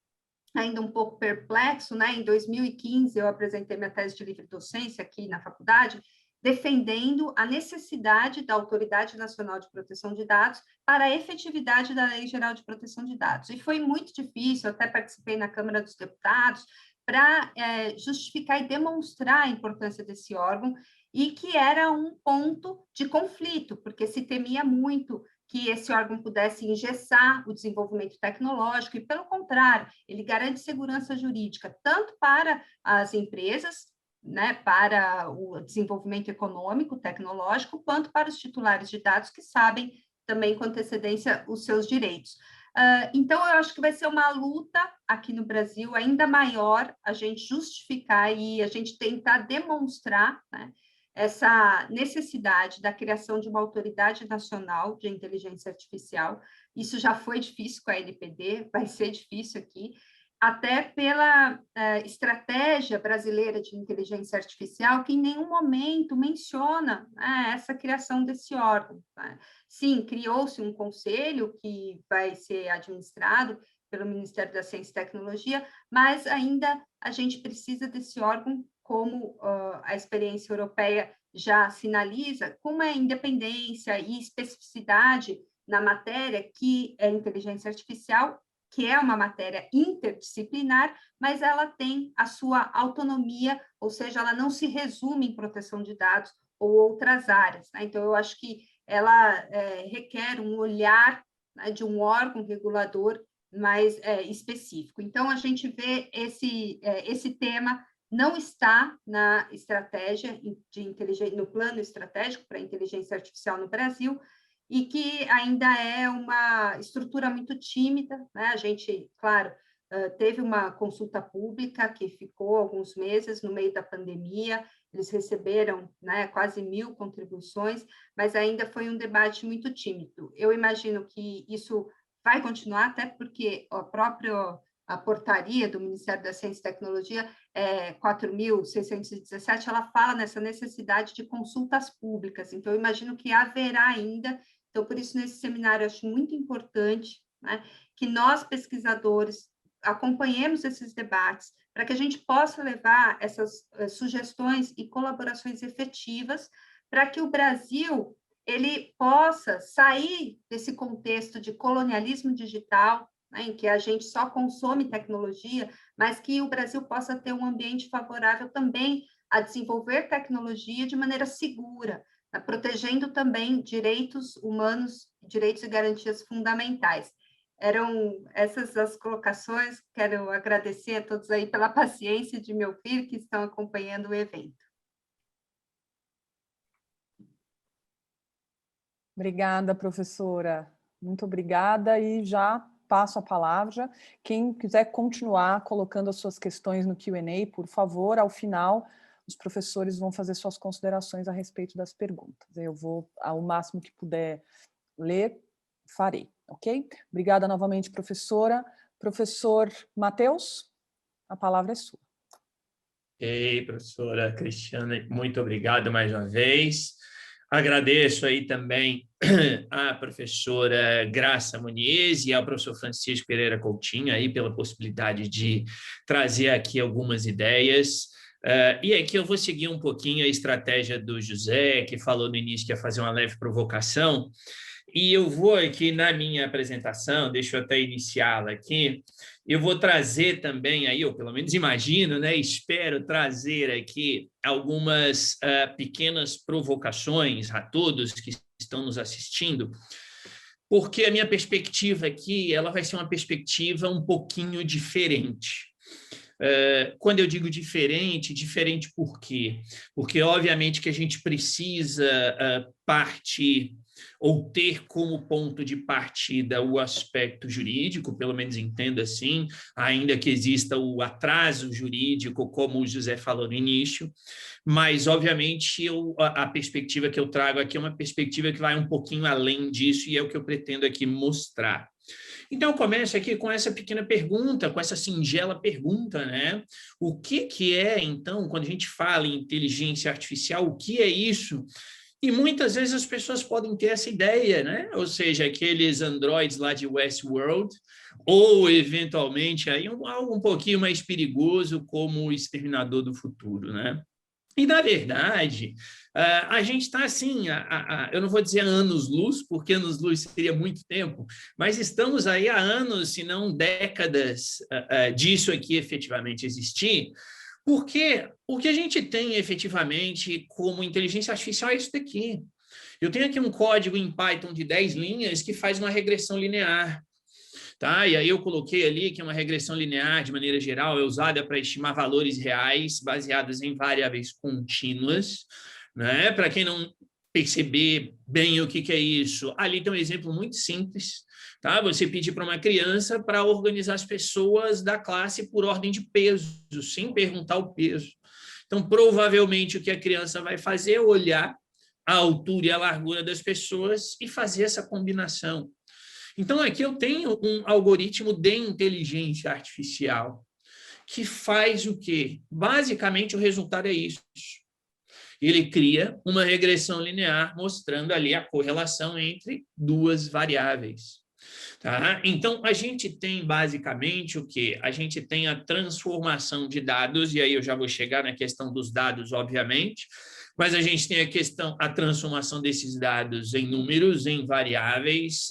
S4: ainda um pouco perplexo, né? Em 2015, eu apresentei minha tese de livre docência aqui na faculdade, defendendo a necessidade da Autoridade Nacional de Proteção de Dados para a efetividade da Lei Geral de Proteção de Dados. E foi muito difícil, eu até participei na Câmara dos Deputados, para justificar e demonstrar a importância desse órgão, e que era um ponto de conflito, porque se temia muito que esse órgão pudesse engessar o desenvolvimento tecnológico, e, pelo contrário, ele garante segurança jurídica tanto para as empresas, né, para o desenvolvimento econômico, tecnológico, quanto para os titulares de dados que sabem também com antecedência os seus direitos. Então, eu acho que vai ser uma luta aqui no Brasil ainda maior a gente justificar e a gente tentar demonstrar, né, essa necessidade da criação de uma autoridade nacional de inteligência artificial. Isso já foi difícil com a LPD, vai ser difícil aqui, até pela estratégia brasileira de inteligência artificial, que em nenhum momento menciona essa criação desse órgão. Né? Sim, criou-se um conselho que vai ser administrado pelo Ministério da Ciência e Tecnologia, mas ainda a gente precisa desse órgão, como a experiência europeia já sinaliza, com uma independência e especificidade na matéria que é inteligência artificial, que é uma matéria interdisciplinar, mas ela tem a sua autonomia, ou seja, ela não se resume em proteção de dados ou outras áreas. Né? Então, eu acho que ela requer um olhar, né, de um órgão regulador mais específico. Então, a gente vê esse tema não está na estratégia de inteligência, no plano estratégico para a inteligência artificial no Brasil, e que ainda é uma estrutura muito tímida, né? A gente, claro, teve uma consulta pública que ficou alguns meses no meio da pandemia, eles receberam, né, quase 1.000 contribuições, mas ainda foi um debate muito tímido. Eu imagino que isso vai continuar, até porque a portaria do Ministério da Ciência e Tecnologia, 4.617, ela fala nessa necessidade de consultas públicas, então eu imagino que haverá ainda, então por isso nesse seminário eu acho muito importante, né, que nós pesquisadores acompanhemos esses debates, para que a gente possa levar essas sugestões e colaborações efetivas, para que o Brasil ele possa sair desse contexto de colonialismo digital, né, em que a gente só consome tecnologia, mas que o Brasil possa ter um ambiente favorável também a desenvolver tecnologia de maneira segura, né, protegendo também direitos humanos, direitos e garantias fundamentais. Eram essas as colocações, quero agradecer a todos aí pela paciência de me ouvir, que estão acompanhando o evento.
S3: Obrigada, professora. Muito obrigada, e já passo a palavra. Quem quiser continuar colocando as suas questões no Q&A, por favor, ao final, os professores vão fazer suas considerações a respeito das perguntas. Eu vou, ao máximo que puder ler, farei, ok? Obrigada novamente, professora. Professor Matheus, a palavra é sua.
S7: Ei, professora Cristiana, muito obrigado mais uma vez. Agradeço aí também à professora Graça Muniz e ao professor Francisco Pereira Coutinho aí pela possibilidade de trazer aqui algumas ideias. E aqui eu vou seguir um pouquinho a estratégia do José, que falou no início que ia fazer uma leve provocação, e eu vou aqui na minha apresentação, deixa eu até iniciá-la aqui, eu vou trazer também aí, ou pelo menos imagino, né, espero trazer aqui algumas pequenas provocações a todos que estão nos assistindo, porque a minha perspectiva aqui, ela vai ser uma perspectiva um pouquinho diferente. Quando eu digo diferente, diferente por quê? Porque, obviamente, que a gente precisa partir ou ter como ponto de partida o aspecto jurídico, pelo menos entendo assim, ainda que exista o atraso jurídico, como o José falou no início, mas, obviamente, a perspectiva que eu trago aqui é uma perspectiva que vai um pouquinho além disso e é o que eu pretendo aqui mostrar. Então, eu começo aqui com essa pequena pergunta, com essa singela pergunta, né? O que é, então, quando a gente fala em inteligência artificial, o que é isso? E muitas vezes as pessoas podem ter essa ideia, né? Ou seja, aqueles androides lá de Westworld, ou, eventualmente, aí algo um pouquinho mais perigoso, como o Exterminador do Futuro, né? E, na verdade, a gente está assim, eu não vou dizer anos-luz, porque anos-luz seria muito tempo, mas estamos aí há anos, se não décadas, disso aqui efetivamente existir, porque o que a gente tem efetivamente como inteligência artificial é isso daqui. Eu tenho aqui um código em Python de 10 linhas que faz uma regressão linear. Tá? E aí eu coloquei ali que uma regressão linear, de maneira geral, é usada para estimar valores reais baseados em variáveis contínuas. Né? Para quem não perceber bem o que é isso, ali tem um exemplo muito simples. Tá? Você pedir para uma criança para organizar as pessoas da classe por ordem de peso, sem perguntar o peso. Então, provavelmente, o que a criança vai fazer é olhar a altura e a largura das pessoas e fazer essa combinação. Então, aqui eu tenho um algoritmo de inteligência artificial que faz o quê? Basicamente, o resultado é isso. Ele cria uma regressão linear mostrando ali a correlação entre duas variáveis. Tá? Então, a gente tem basicamente o quê? A gente tem a transformação de dados, e aí eu já vou chegar na questão dos dados, obviamente, mas a gente tem a transformação desses dados em números, em variáveis,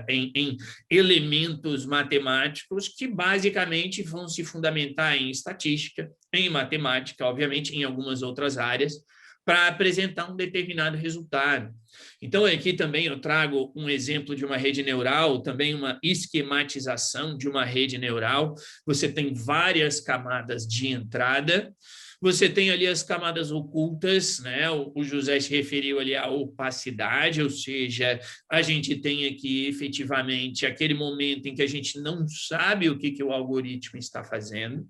S7: em elementos matemáticos que basicamente vão se fundamentar em estatística, em matemática, obviamente, em algumas outras áreas, para apresentar um determinado resultado. Então, aqui também eu trago um exemplo de uma rede neural, também uma esquematização de uma rede neural. Você tem várias camadas de entrada, você tem ali as camadas ocultas, né? O José se referiu ali à opacidade, ou seja, a gente tem aqui efetivamente aquele momento em que a gente não sabe o que o algoritmo está fazendo.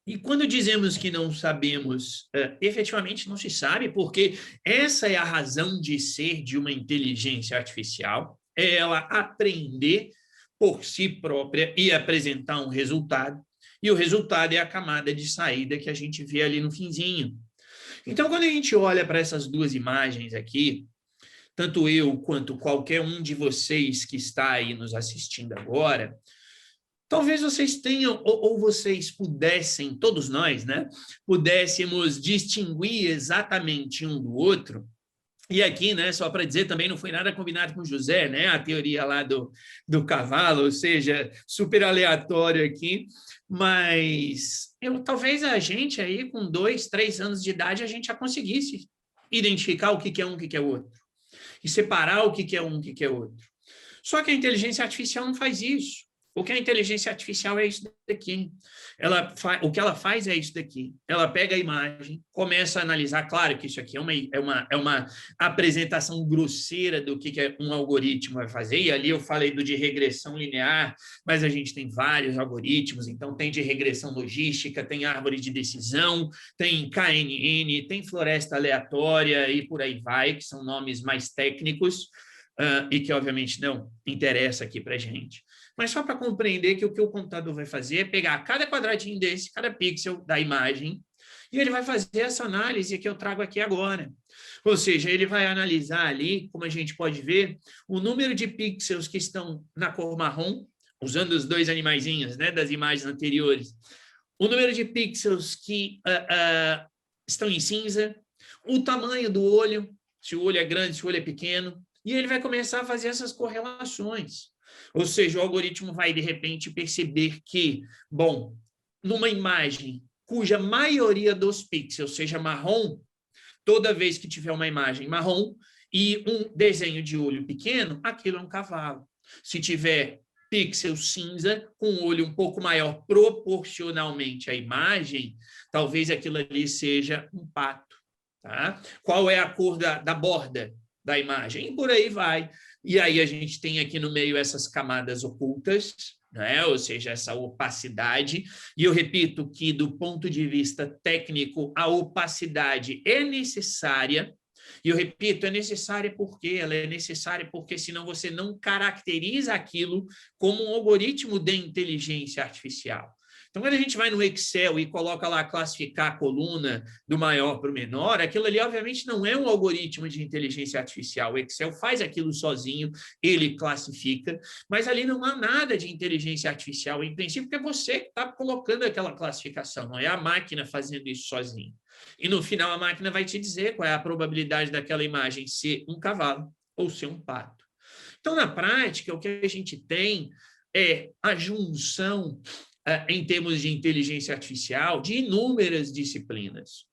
S7: E quando dizemos que não sabemos, efetivamente não se sabe, porque essa é a razão de ser de uma inteligência artificial, é ela aprender por si própria e apresentar um resultado. E o resultado é a camada de saída que a gente vê ali no finzinho. Então, quando a gente olha para essas duas imagens aqui, tanto eu quanto qualquer um de vocês que está aí nos assistindo agora, talvez vocês tenham, ou vocês pudessem, todos nós, né, pudéssemos distinguir exatamente um do outro. E aqui, né, só para dizer, também não foi nada combinado com o José, né, a teoria lá do cavalo, ou seja, super aleatório aqui, mas talvez a gente aí com 2, 3 anos de idade a gente já conseguisse identificar o que é um, o que é outro, e separar o que é um, o que é outro. Só que a inteligência artificial não faz isso. O que a inteligência artificial é isso daqui. O que ela faz é isso daqui. Ela pega a imagem, começa a analisar. Claro que isso aqui é uma apresentação grosseira do que um algoritmo vai fazer. E ali eu falei de regressão linear, mas a gente tem vários algoritmos. Então, tem de regressão logística, tem árvore de decisão, tem KNN, tem floresta aleatória e por aí vai, que são nomes mais técnicos e que, obviamente, não interessa aqui para a gente. Mas só para compreender que o que o computador vai fazer é pegar cada quadradinho desse, cada pixel da imagem, e ele vai fazer essa análise que eu trago aqui agora. Ou seja, ele vai analisar ali, como a gente pode ver, o número de pixels que estão na cor marrom, usando os dois animaizinhos, né, das imagens anteriores, o número de pixels que estão em cinza, o tamanho do olho, se o olho é grande, se o olho é pequeno, e ele vai começar a fazer essas correlações. Ou seja, o algoritmo vai, de repente, perceber que, bom, numa imagem cuja maioria dos pixels seja marrom, toda vez que tiver uma imagem marrom e um desenho de olho pequeno, aquilo é um cavalo. Se tiver pixel cinza, com um olho um pouco maior proporcionalmente à imagem, talvez aquilo ali seja um pato. Tá? Qual é a cor da borda da imagem? E por aí vai. E aí a gente tem aqui no meio essas camadas ocultas, né? Ou seja, essa opacidade. E eu repito que, do ponto de vista técnico, a opacidade é necessária. E eu repito, é necessária porque ela é necessária porque senão você não caracteriza aquilo como um algoritmo de inteligência artificial. Então, quando a gente vai no Excel e coloca lá classificar a coluna do maior para o menor, aquilo ali, obviamente, não é um algoritmo de inteligência artificial. O Excel faz aquilo sozinho, ele classifica, mas ali não há nada de inteligência artificial, em princípio, porque é você que está colocando aquela classificação, não é a máquina fazendo isso sozinho. E, no final, a máquina vai te dizer qual é a probabilidade daquela imagem ser um cavalo ou ser um pato. Então, na prática, o que a gente tem é a junção em termos de inteligência artificial, de inúmeras disciplinas.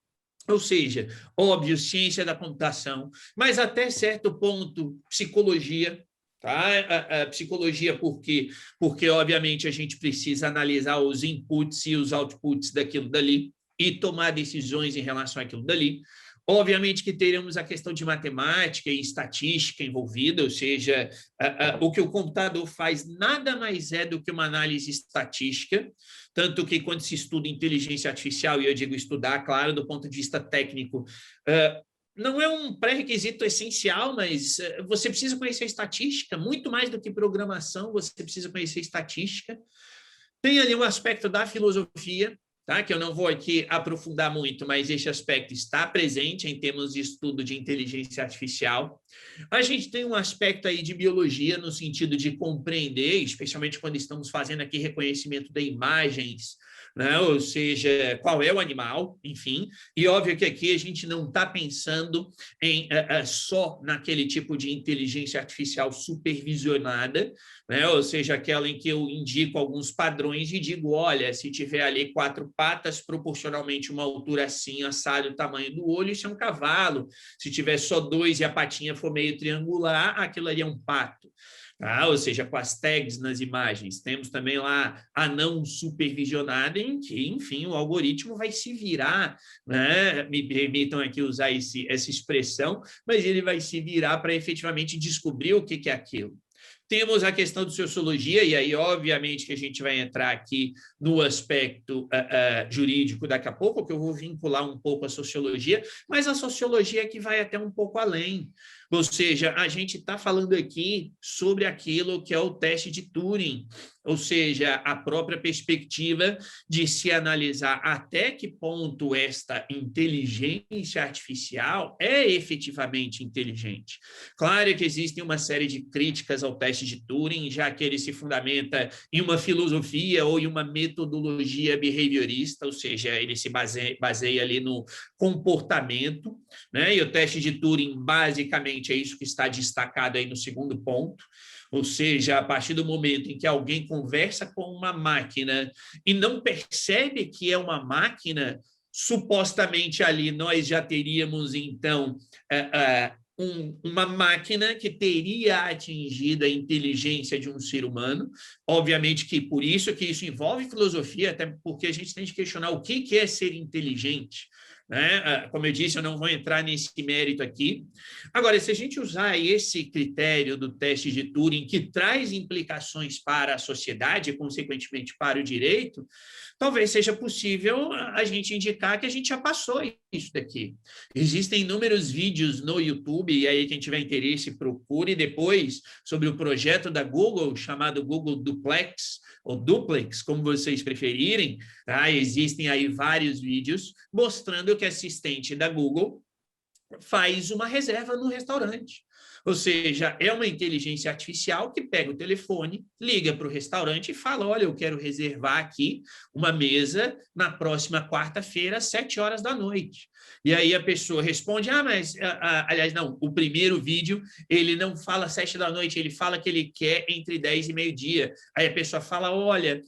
S7: Ou seja, óbvio, ciência da computação, mas até certo ponto, psicologia. Tá? Psicologia por quê? Porque, obviamente, a gente precisa analisar os inputs e os outputs daquilo dali e tomar decisões em relação àquilo dali. Obviamente que teremos a questão de matemática e estatística envolvida, ou seja, o que o computador faz nada mais é do que uma análise estatística, tanto que quando se estuda inteligência artificial, e eu digo estudar, claro, do ponto de vista técnico, não é um pré-requisito essencial, mas você precisa conhecer estatística, muito mais do que programação, você precisa conhecer estatística. Tem ali um aspecto da filosofia, tá? Que eu não vou aqui aprofundar muito, mas esse aspecto está presente em termos de estudo de inteligência artificial. A gente tem um aspecto aí de biologia, no sentido de compreender, especialmente quando estamos fazendo aqui reconhecimento de imagens, né? Ou seja, qual é o animal, enfim. E óbvio que aqui a gente não está pensando em só naquele tipo de inteligência artificial supervisionada, né? Ou seja, aquela em que eu indico alguns padrões e digo, olha, se tiver ali 4 patas, proporcionalmente uma altura assim, assado o tamanho do olho, isso é um cavalo. Se tiver só 2 e a patinha for meio triangular, aquilo ali é um pato. Ou seja, com as tags nas imagens. Temos também lá a não supervisionada, em que, enfim, o algoritmo vai se virar, né? Me permitam aqui usar essa expressão, mas ele vai se virar para efetivamente descobrir o que é aquilo. Temos a questão de sociologia, e aí, obviamente, que a gente vai entrar aqui no aspecto jurídico daqui a pouco, que eu vou vincular um pouco a sociologia, mas a sociologia que vai até um pouco além. Ou seja, a gente está falando aqui sobre aquilo que é o teste de Turing, ou seja, a própria perspectiva de se analisar até que ponto esta inteligência artificial é efetivamente inteligente. Claro que existem uma série de críticas ao teste de Turing, já que ele se fundamenta em uma filosofia ou em uma metodologia behaviorista, ou seja, ele se baseia ali no comportamento, né? E o teste de Turing, basicamente, é isso que está destacado aí no segundo ponto. Ou seja, a partir do momento em que alguém conversa com uma máquina e não percebe que é uma máquina, supostamente ali nós já teríamos, então, uma máquina que teria atingido a inteligência de um ser humano. Obviamente que por isso que isso envolve filosofia, até porque a gente tem que questionar o que é ser inteligente. Né? Como eu disse, eu não vou entrar nesse mérito aqui. Agora, se a gente usar esse critério do teste de Turing, que traz implicações para a sociedade e, consequentemente, para o direito, talvez seja possível a gente indicar que a gente já passou isso daqui. Existem inúmeros vídeos no YouTube, e aí quem tiver interesse procure depois, sobre o projeto da Google, chamado Google Duplex, ou Duplex, como vocês preferirem, tá? Existem aí vários vídeos mostrando que a assistente da Google faz uma reserva no restaurante. Ou seja, é uma inteligência artificial que pega o telefone, liga para o restaurante e fala, olha, eu quero reservar aqui uma mesa na próxima quarta-feira, às 7 horas da noite. E aí a pessoa responde, aliás, não, o primeiro vídeo, ele não fala 7 da noite, ele fala que ele quer entre 10 e meio-dia. Aí a pessoa fala, olha,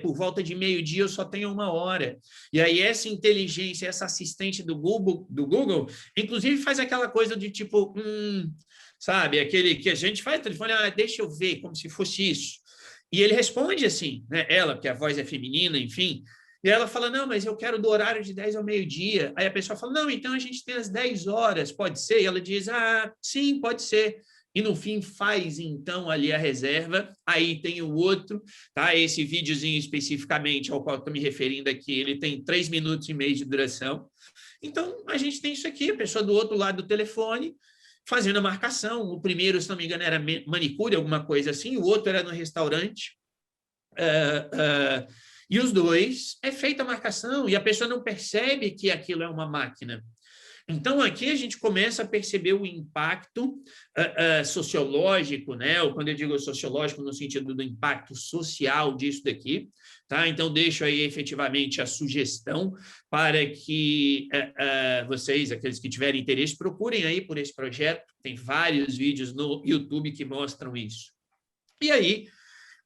S7: por volta de meio-dia eu só tenho 1 hora. E aí essa inteligência, essa assistente do Google, inclusive faz aquela coisa de tipo, sabe, aquele que a gente faz telefone, deixa eu ver, como se fosse isso. E ele responde assim, né? Ela, porque a voz é feminina, enfim. E ela fala, não, mas eu quero do horário de 10 ao meio-dia. Aí a pessoa fala, não, então a gente tem às 10 horas, pode ser? E ela diz, sim, pode ser. E no fim faz, então, ali a reserva. Aí tem o outro, tá? Esse videozinho especificamente ao qual estou me referindo aqui, ele tem 3 minutos e meio de duração. Então, a gente tem isso aqui, a pessoa do outro lado do telefone, fazendo a marcação. O primeiro, se não me engano, era manicure, alguma coisa assim, o outro era no restaurante. E os dois é feita a marcação, e a pessoa não percebe que aquilo é uma máquina. Então, aqui a gente começa a perceber o impacto sociológico, né? Ou quando eu digo sociológico, no sentido do impacto social disso daqui, tá? Então, deixo aí efetivamente a sugestão para que vocês, aqueles que tiverem interesse, procurem aí por esse projeto. Tem vários vídeos no YouTube que mostram isso. E aí,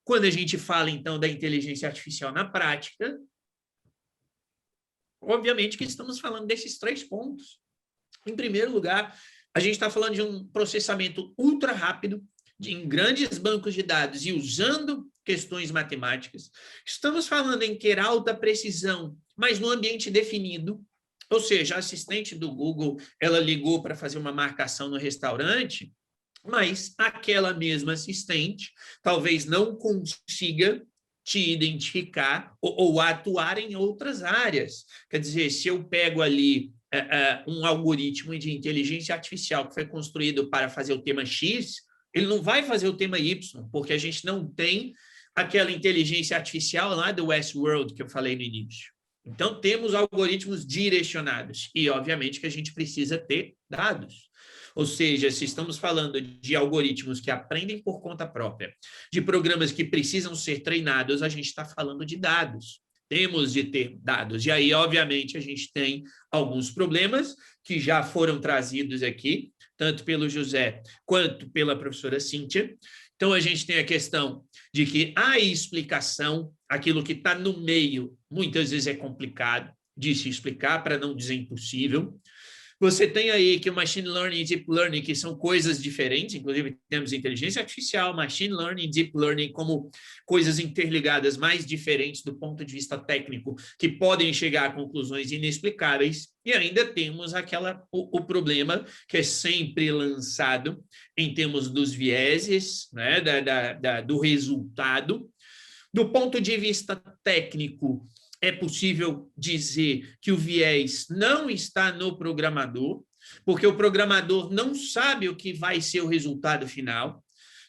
S7: quando a gente fala, então, da inteligência artificial na prática, obviamente que estamos falando desses 3 pontos. Em primeiro lugar, a gente está falando de um processamento ultra rápido, em grandes bancos de dados e usando questões matemáticas. Estamos falando em ter alta precisão, mas no ambiente definido, ou seja, a assistente do Google, ela ligou para fazer uma marcação no restaurante, mas aquela mesma assistente talvez não consiga te identificar ou atuar em outras áreas. Quer dizer, se eu pego ali um algoritmo de inteligência artificial que foi construído para fazer o tema X, ele não vai fazer o tema Y, porque a gente não tem aquela inteligência artificial lá do Westworld que eu falei no início. Então, temos algoritmos direcionados e, obviamente, que a gente precisa ter dados. Ou seja, se estamos falando de algoritmos que aprendem por conta própria, de programas que precisam ser treinados, a gente está falando de dados. Temos de ter dados. E aí, obviamente, a gente tem alguns problemas que já foram trazidos aqui, tanto pelo José quanto pela professora Cíntia. Então, a gente tem a questão de que a explicação, aquilo que está no meio, muitas vezes é complicado de se explicar, para não dizer impossível. Você tem aí que o machine learning e deep learning, que são coisas diferentes, inclusive temos inteligência artificial, machine learning e deep learning como coisas interligadas mais diferentes do ponto de vista técnico, que podem chegar a conclusões inexplicáveis, e ainda temos o problema que é sempre lançado em termos dos vieses, né, do resultado. Do ponto de vista técnico, é possível dizer que o viés não está no programador, porque o programador não sabe o que vai ser o resultado final,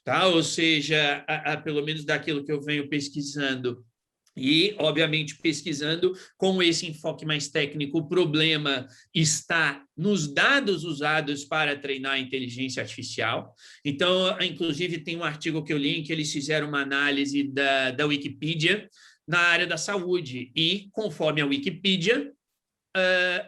S7: tá? Ou seja, pelo menos daquilo que eu venho pesquisando, e, obviamente, pesquisando com esse enfoque mais técnico, o problema está nos dados usados para treinar a inteligência artificial. Então, inclusive, tem um artigo que eu li em que eles fizeram uma análise da Wikipedia na área da saúde, e, conforme a Wikipedia,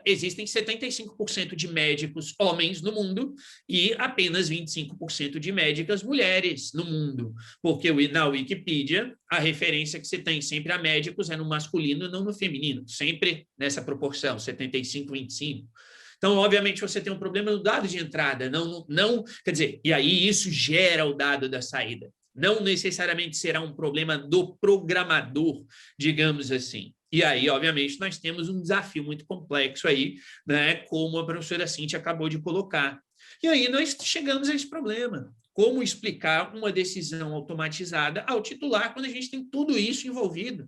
S7: existem 75% de médicos homens no mundo e apenas 25% de médicas mulheres no mundo, porque na Wikipedia a referência que você tem sempre a médicos é no masculino e não no feminino, sempre nessa proporção, 75-25. Então, obviamente, você tem um problema no dado de entrada, não, quer dizer, e aí isso gera o dado da saída. Não necessariamente será um problema do programador, digamos assim. E aí, obviamente, nós temos um desafio muito complexo aí, né, como a professora Cíntia acabou de colocar. E aí nós chegamos a esse problema. Como explicar uma decisão automatizada ao titular quando a gente tem tudo isso envolvido?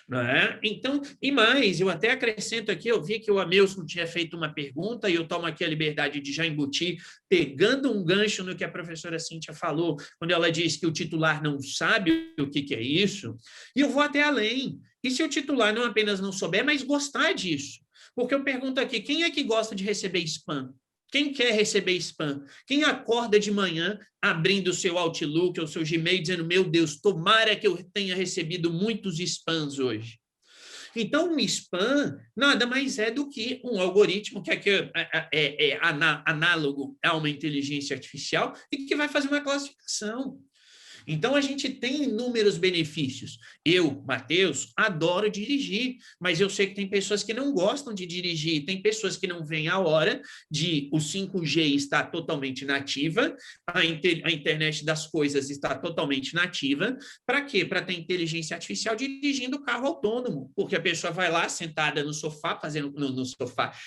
S7: Não é? Então, e mais, eu até acrescento aqui, eu vi que o Amilson tinha feito uma pergunta e eu tomo aqui a liberdade de já embutir, pegando um gancho no que a professora Cíntia falou, quando ela diz que o titular não sabe o que é isso, e eu vou até além. E se o titular não apenas não souber, mas gostar disso? Porque eu pergunto aqui, quem é que gosta de receber spam? Quem quer receber spam? Quem acorda de manhã abrindo o seu Outlook ou seu Gmail dizendo, meu Deus, tomara que eu tenha recebido muitos spams hoje. Então, um spam nada mais é do que um algoritmo que é análogo a uma inteligência artificial e que vai fazer uma classificação. Então, a gente tem inúmeros benefícios. Eu, Matheus, adoro dirigir, mas eu sei que tem pessoas que não gostam de dirigir, tem pessoas que não veem a hora de o 5G estar totalmente nativa, a internet das coisas está totalmente nativa. Para quê? Para ter inteligência artificial dirigindo o carro autônomo, porque a pessoa vai lá sentada no sofá,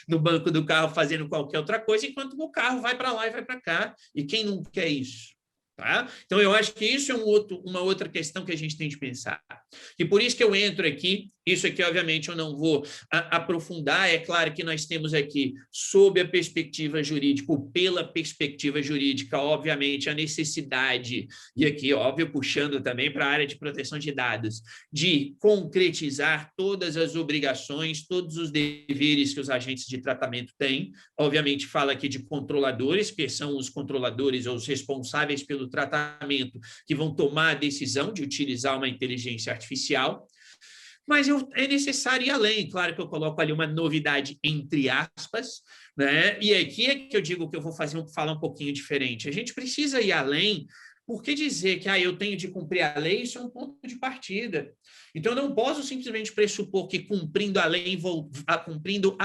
S7: no banco do carro, fazendo qualquer outra coisa, enquanto o carro vai para lá e vai para cá. E quem não quer isso? Tá? Então, eu acho que isso é uma outra questão que a gente tem de pensar. E por isso que eu entro aqui, isso aqui, obviamente, eu não vou aprofundar, é claro que nós temos aqui, sob a perspectiva jurídica, ou pela perspectiva jurídica, obviamente, a necessidade, e aqui, óbvio, puxando também para a área de proteção de dados, de concretizar todas as obrigações, todos os deveres que os agentes de tratamento têm. Obviamente, fala aqui de controladores, que são os controladores ou os responsáveis pelo tratamento que vão tomar a decisão de utilizar uma inteligência artificial, mas é necessário ir além. Claro que eu coloco ali uma novidade entre aspas, né? E aqui é que eu digo que eu vou falar um pouquinho diferente. A gente precisa ir além, porque dizer que eu tenho de cumprir a lei, isso é um ponto de partida. Então, eu não posso simplesmente pressupor que cumprindo a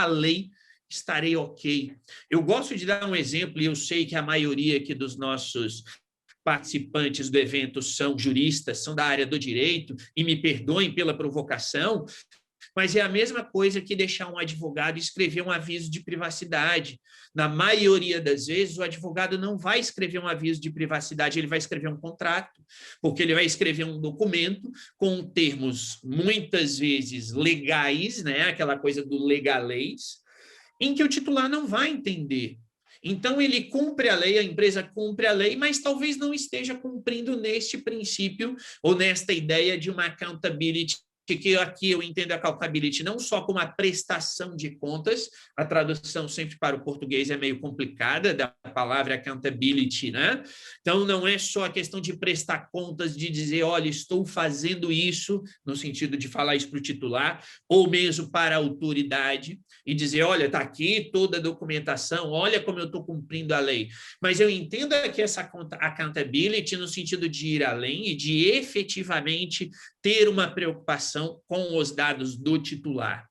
S7: lei estarei ok. Eu gosto de dar um exemplo, e eu sei que a maioria aqui dos nossos participantes do evento são juristas, são da área do direito, e me perdoem pela provocação, mas é a mesma coisa que deixar um advogado escrever um aviso de privacidade. Na maioria das vezes, o advogado não vai escrever um aviso de privacidade, ele vai escrever um contrato, porque ele vai escrever um documento com termos, muitas vezes, legais, né? Aquela coisa do legalês, em que o titular não vai entender. Então, ele cumpre a lei, a empresa cumpre a lei, mas talvez não esteja cumprindo neste princípio ou nesta ideia de uma accountability, que aqui eu entendo a accountability não só como a prestação de contas, a tradução sempre para o português é meio complicada, da palavra accountability, né? Então, não é só a questão de prestar contas, de dizer, olha, estou fazendo isso, no sentido de falar isso para o titular, ou mesmo para a autoridade, e dizer, olha, está aqui toda a documentação, olha como eu estou cumprindo a lei. Mas eu entendo aqui essa accountability no sentido de ir além e de efetivamente ter uma preocupação com os dados do titular.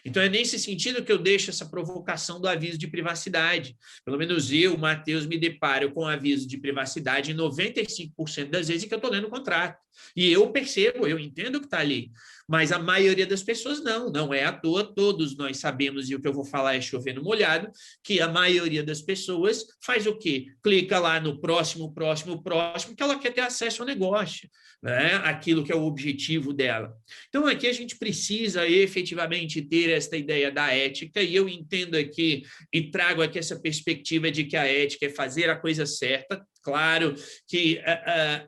S7: Então, é nesse sentido que eu deixo essa provocação do aviso de privacidade. Pelo menos eu, Matheus, me deparo com aviso de privacidade em 95% das vezes que eu estou lendo o contrato. E eu percebo, eu entendo que está ali. Mas a maioria das pessoas não é à toa, todos nós sabemos, e o que eu vou falar é chover no molhado, que a maioria das pessoas faz o quê? Clica lá no próximo, que ela quer ter acesso ao negócio, né? Aquilo que é o objetivo dela. Então, aqui a gente precisa efetivamente ter esta ideia da ética, e eu entendo aqui e trago aqui essa perspectiva de que a ética é fazer a coisa certa. Claro que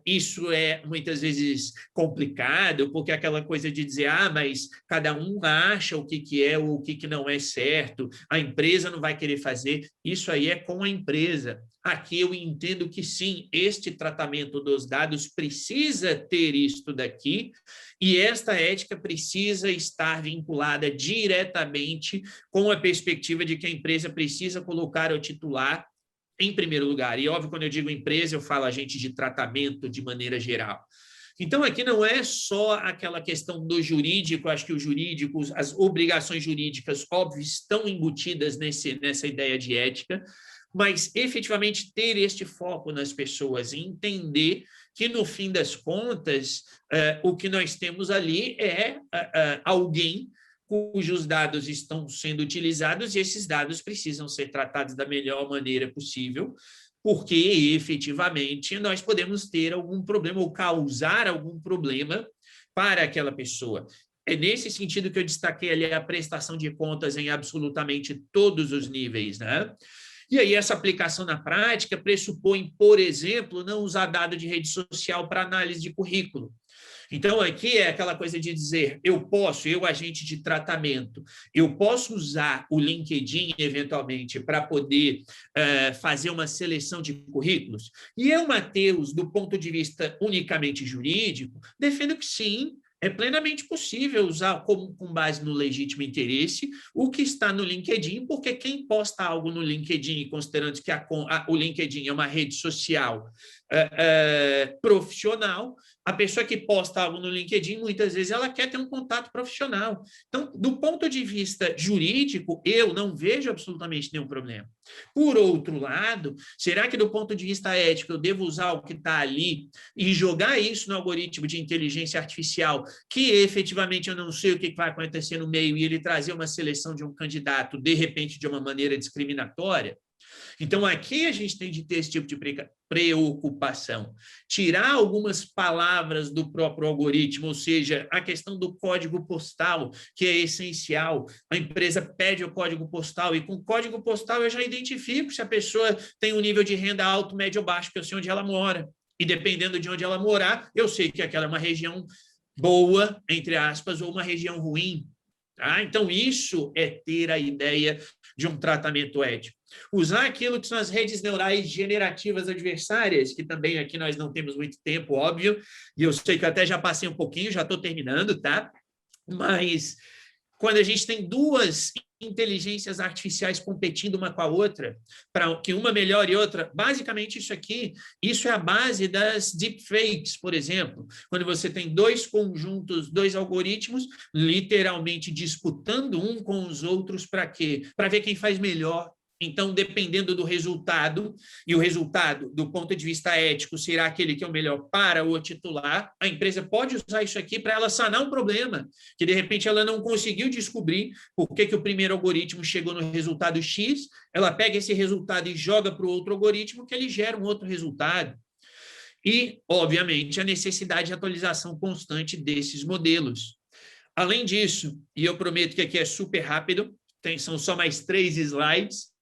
S7: isso é muitas vezes complicado, porque aquela coisa de dizer, mas cada um acha o que é ou o que não é certo, a empresa não vai querer fazer, isso aí é com a empresa. Aqui eu entendo que sim, este tratamento dos dados precisa ter isto daqui, e esta ética precisa estar vinculada diretamente com a perspectiva de que a empresa precisa colocar o titular em primeiro lugar. E, óbvio, quando eu digo empresa, eu falo agente de tratamento de maneira geral. Então, aqui não é só aquela questão do jurídico, acho que o jurídico, as obrigações jurídicas, óbvio, estão embutidas nessa ideia de ética, mas, efetivamente, ter este foco nas pessoas e entender que, no fim das contas, o que nós temos ali é alguém cujos dados estão sendo utilizados e esses dados precisam ser tratados da melhor maneira possível, porque, efetivamente, nós podemos ter algum problema ou causar algum problema para aquela pessoa. É nesse sentido que eu destaquei ali a prestação de contas em absolutamente todos os níveis, né? E aí, essa aplicação na prática pressupõe, por exemplo, não usar dado de rede social para análise de currículo. Então, aqui é aquela coisa de dizer, eu, agente de tratamento, eu posso usar o LinkedIn, eventualmente, para poder fazer uma seleção de currículos? E eu, Matheus, do ponto de vista unicamente jurídico, defendo que sim, é plenamente possível usar com base no legítimo interesse o que está no LinkedIn, porque quem posta algo no LinkedIn, considerando que o LinkedIn é uma rede social profissional, a pessoa que posta algo no LinkedIn, muitas vezes ela quer ter um contato profissional. Então, do ponto de vista jurídico, eu não vejo absolutamente nenhum problema. Por outro lado, será que do ponto de vista ético eu devo usar o que está ali e jogar isso no algoritmo de inteligência artificial, que efetivamente eu não sei o que vai acontecer no meio, e ele trazer uma seleção de um candidato, de repente, de uma maneira discriminatória? Então, aqui a gente tem de ter esse tipo de preocupação. Tirar algumas palavras do próprio algoritmo, ou seja, a questão do código postal, que é essencial. A empresa pede o código postal, e com o código postal eu já identifico se a pessoa tem um nível de renda alto, médio ou baixo, porque eu sei onde ela mora. E dependendo de onde ela morar, eu sei que aquela é uma região boa, entre aspas, ou uma região ruim. Tá? Então, isso é ter a ideia de um tratamento ético. Usar aquilo que são as redes neurais generativas adversárias, que também aqui nós não temos muito tempo, óbvio, e eu sei que eu até já passei um pouquinho, já estou terminando, tá? Mas quando a gente tem duas inteligências artificiais competindo uma com a outra, para que uma melhore outra, basicamente isso aqui, isso é a base das deepfakes, por exemplo, quando você tem dois conjuntos, dois algoritmos, literalmente disputando um com os outros, para quê? Para ver quem faz melhor. Então, dependendo do resultado, e o resultado, do ponto de vista ético, será aquele que é o melhor para o titular, a empresa pode usar isso aqui para ela sanar um problema, que de repente ela não conseguiu descobrir por que o primeiro algoritmo chegou no resultado X, ela pega esse resultado e joga para o outro algoritmo, que ele gera um outro resultado. E, obviamente, a necessidade de atualização constante desses modelos. Além disso, e eu prometo que aqui é super rápido, são só mais 3 slides.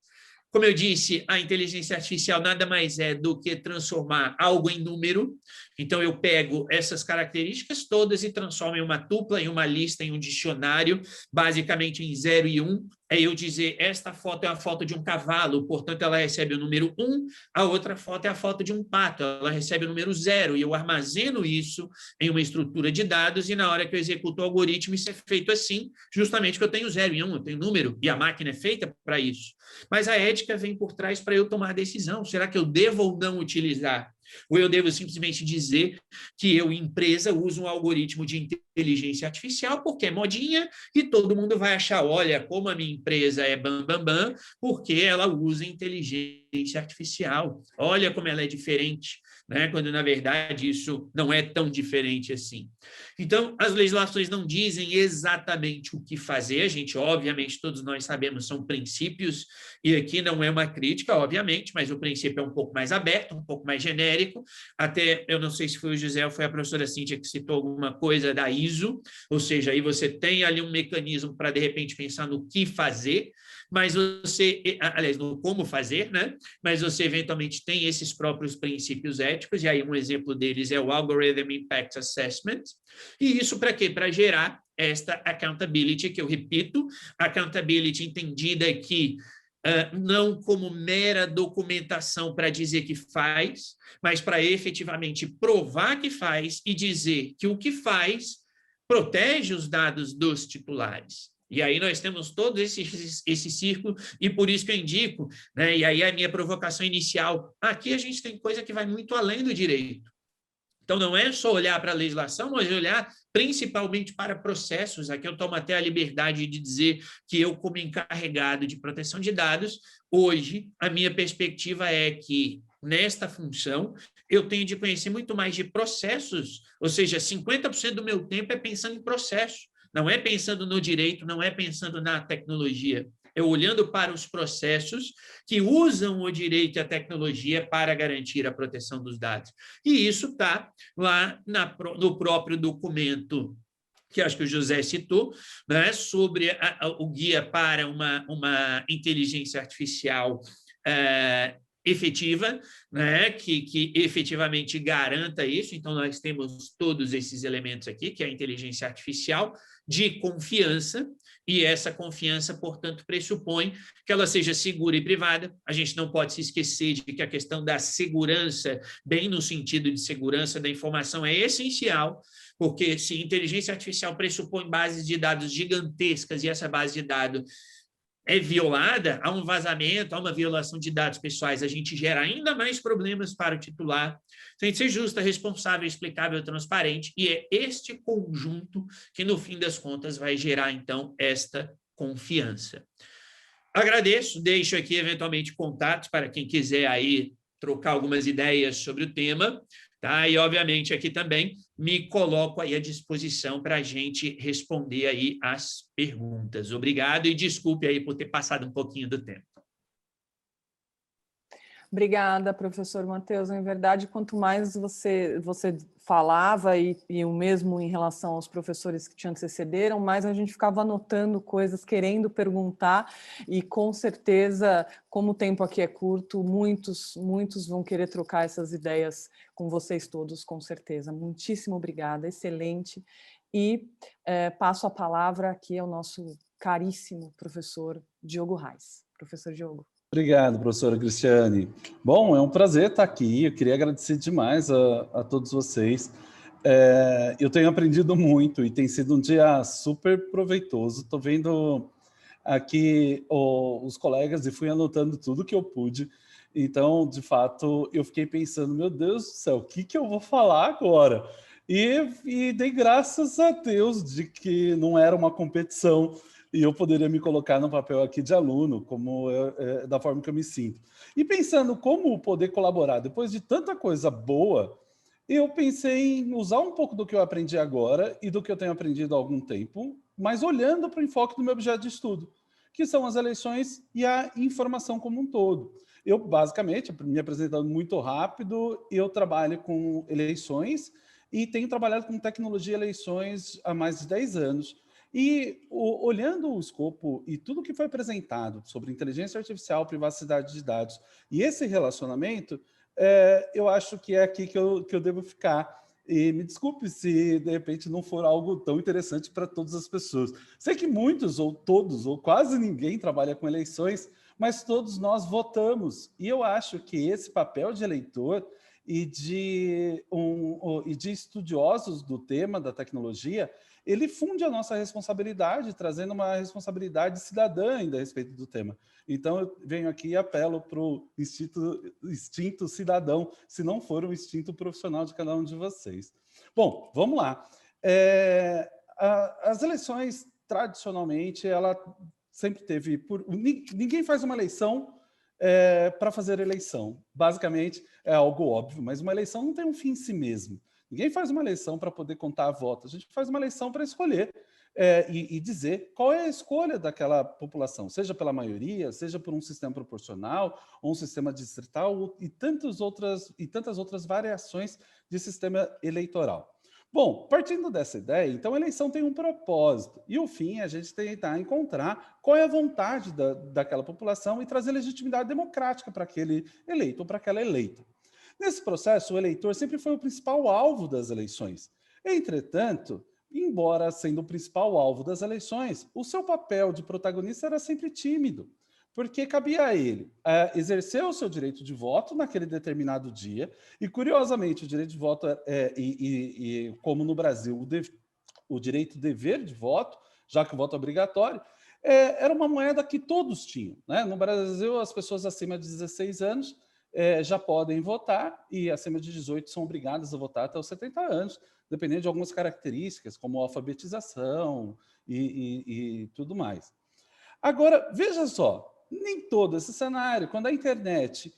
S7: Como eu disse, a inteligência artificial nada mais é do que transformar algo em número. Então, eu pego essas características todas e transformo em uma tupla, em uma lista, em um dicionário, basicamente em 0 e 1. É eu dizer, esta foto é a foto de um cavalo, portanto, ela recebe o número 1, a outra foto é a foto de um pato, ela recebe o número 0, e eu armazeno isso em uma estrutura de dados, e na hora que eu executo o algoritmo, isso é feito assim, justamente porque eu tenho 0 e 1, eu tenho número, e a máquina é feita para isso. Mas a ética vem por trás para eu tomar decisão. Será que eu devo ou não utilizar? Ou eu devo simplesmente dizer que eu, empresa, uso um algoritmo de inteligência artificial porque é modinha e todo mundo vai achar, olha, como a minha empresa é bam, porque ela usa inteligência artificial. Olha como ela é diferente, né? Quando, na verdade, isso não é tão diferente assim. Então, as legislações não dizem exatamente o que fazer. A gente, obviamente, todos nós sabemos, são princípios, e aqui não é uma crítica, obviamente, mas o princípio é um pouco mais aberto, um pouco mais genérico. Até, eu não sei se foi o José ou foi a professora Cíntia que citou alguma coisa da ISO, ou seja, aí você tem ali um mecanismo para, de repente, pensar no que fazer, mas você, aliás, no como fazer, né? Mas você, eventualmente, tem esses próprios princípios éticos, e aí um exemplo deles é o Algorithm Impact Assessment, e isso para quê? Para gerar esta accountability, que eu repito, accountability entendida aqui, não como mera documentação para dizer que faz, mas para efetivamente provar que faz e dizer que o que faz protege os dados dos titulares. E aí nós temos todo esse círculo, e por isso que eu indico, né, e aí a minha provocação inicial, aqui a gente tem coisa que vai muito além do direito. Então, não é só olhar para a legislação, mas olhar principalmente para processos. Aqui eu tomo até a liberdade de dizer que eu, como encarregado de proteção de dados, hoje a minha perspectiva é que, nesta função, eu tenho de conhecer muito mais de processos, ou seja, 50% do meu tempo é pensando em processo, não é pensando no direito, não é pensando na tecnologia. É olhando para os processos que usam o direito e a tecnologia para garantir a proteção dos dados. E isso está lá no próprio documento que acho que o José citou, né, sobre o guia para uma inteligência artificial efetiva, né, que efetivamente garanta isso. Então, nós temos todos esses elementos aqui, que é a inteligência artificial, de confiança, e essa confiança, portanto, pressupõe que ela seja segura e privada. A gente não pode se esquecer de que a questão da segurança, bem no sentido de segurança da informação, é essencial, porque se inteligência artificial pressupõe bases de dados gigantescas e essa base de dados é violada, há um vazamento, há uma violação de dados pessoais, a gente gera ainda mais problemas para o titular. Tem que ser justa, responsável, explicável, transparente, e é este conjunto que, no fim das contas, vai gerar, então, esta confiança. Agradeço, deixo aqui, eventualmente, contatos para quem quiser aí trocar algumas ideias sobre o tema, tá? E, obviamente, aqui também me coloco aí à disposição para a gente responder aí as perguntas. Obrigado e desculpe aí por ter passado um pouquinho do tempo.
S3: Obrigada, professor Matheus. Em verdade, quanto mais você falava, e o mesmo em relação aos professores que te antecederam, mais a gente ficava anotando coisas, querendo perguntar, e com certeza, como o tempo aqui é curto, muitos vão querer trocar essas ideias com vocês todos, com certeza. Muitíssimo obrigada, excelente. E passo a palavra aqui ao nosso caríssimo professor Diogo Reis. Professor Diogo.
S8: Obrigado, professora Cristiane. Bom, é um prazer estar aqui. Eu queria agradecer demais a todos vocês. Eu tenho aprendido muito e tem sido um dia super proveitoso. Estou vendo aqui os colegas e fui anotando tudo que eu pude. Então, de fato, eu fiquei pensando, meu Deus do céu, o que eu vou falar agora? E dei graças a Deus de que não era uma competição, e eu poderia me colocar no papel aqui de aluno, como da forma que eu me sinto. E pensando como poder colaborar, depois de tanta coisa boa, eu pensei em usar um pouco do que eu aprendi agora e do que eu tenho aprendido há algum tempo, mas olhando para o enfoque do meu objeto de estudo, que são as eleições e a informação como um todo. Eu, basicamente, me apresentando muito rápido, eu trabalho com eleições e tenho trabalhado com tecnologia e eleições há mais de 10 anos. E olhando o escopo e tudo que foi apresentado sobre inteligência artificial, privacidade de dados e esse relacionamento, eu acho que é aqui que eu devo ficar. E me desculpe se, de repente, não for algo tão interessante para todas as pessoas. Sei que muitos, ou todos, ou quase ninguém trabalha com eleições, mas todos nós votamos. E eu acho que esse papel de eleitor e de estudiosos do tema da tecnologia, ele funde a nossa responsabilidade, trazendo uma responsabilidade cidadã ainda a respeito do tema. Então, eu venho aqui e apelo para o instinto cidadão, se não for o instinto profissional de cada um de vocês. Bom, vamos lá. As eleições, tradicionalmente, ela sempre teve... Ninguém faz uma eleição para fazer eleição. Basicamente, é algo óbvio, mas uma eleição não tem um fim em si mesmo. Ninguém faz uma eleição para poder contar votos. A gente faz uma eleição para escolher e dizer qual é a escolha daquela população, seja pela maioria, seja por um sistema proporcional, ou um sistema distrital, e tantas outras variações de sistema eleitoral. Bom, partindo dessa ideia, então a eleição tem um propósito, e o fim é a gente tentar encontrar qual é a vontade daquela população e trazer legitimidade democrática para aquele eleito ou para aquela eleita. Nesse processo, o eleitor sempre foi o principal alvo das eleições. Entretanto, embora sendo o principal alvo das eleições, o seu papel de protagonista era sempre tímido, porque cabia a ele exercer o seu direito de voto naquele determinado dia, e curiosamente o direito de voto, como no Brasil, o direito dever de voto, já que o voto é obrigatório, era uma moeda que todos tinham, né? No Brasil, as pessoas acima de 16 anos já podem votar, e acima de 18 são obrigadas a votar até os 70 anos, dependendo de algumas características, como alfabetização e tudo mais. Agora, veja só, nem todo esse cenário, quando a internet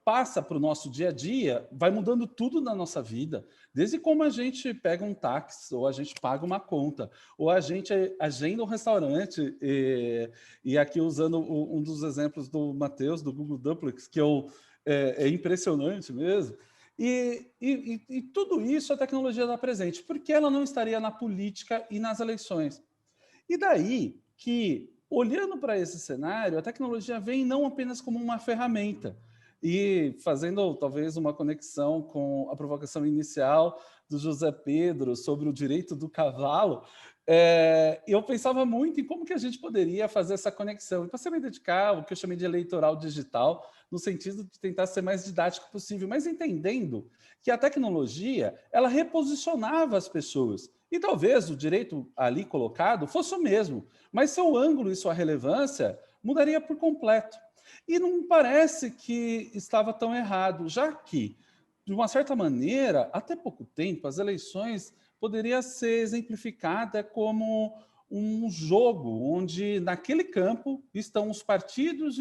S8: passa para o nosso dia a dia, vai mudando tudo na nossa vida, desde como a gente pega um táxi, ou a gente paga uma conta, ou a gente agenda um restaurante, e aqui usando um dos exemplos do Matheus, do Google Duplex, que é impressionante mesmo, e tudo isso a tecnologia dá presente, porque ela não estaria na política e nas eleições. E daí que olhando para esse cenário, a tecnologia vem não apenas como uma ferramenta, e fazendo talvez uma conexão com a provocação inicial do José Pedro sobre o direito do cavalo, eu pensava muito em como que a gente poderia fazer essa conexão. E passei a me dedicar ao que eu chamei de eleitoral digital, no sentido de tentar ser mais didático possível, mas entendendo que a tecnologia ela reposicionava as pessoas. E talvez o direito ali colocado fosse o mesmo, mas seu ângulo e sua relevância mudaria por completo. E não me parece que estava tão errado, já que, de uma certa maneira, até pouco tempo, as eleições poderiam ser exemplificadas como um jogo onde, naquele campo, estão os partidos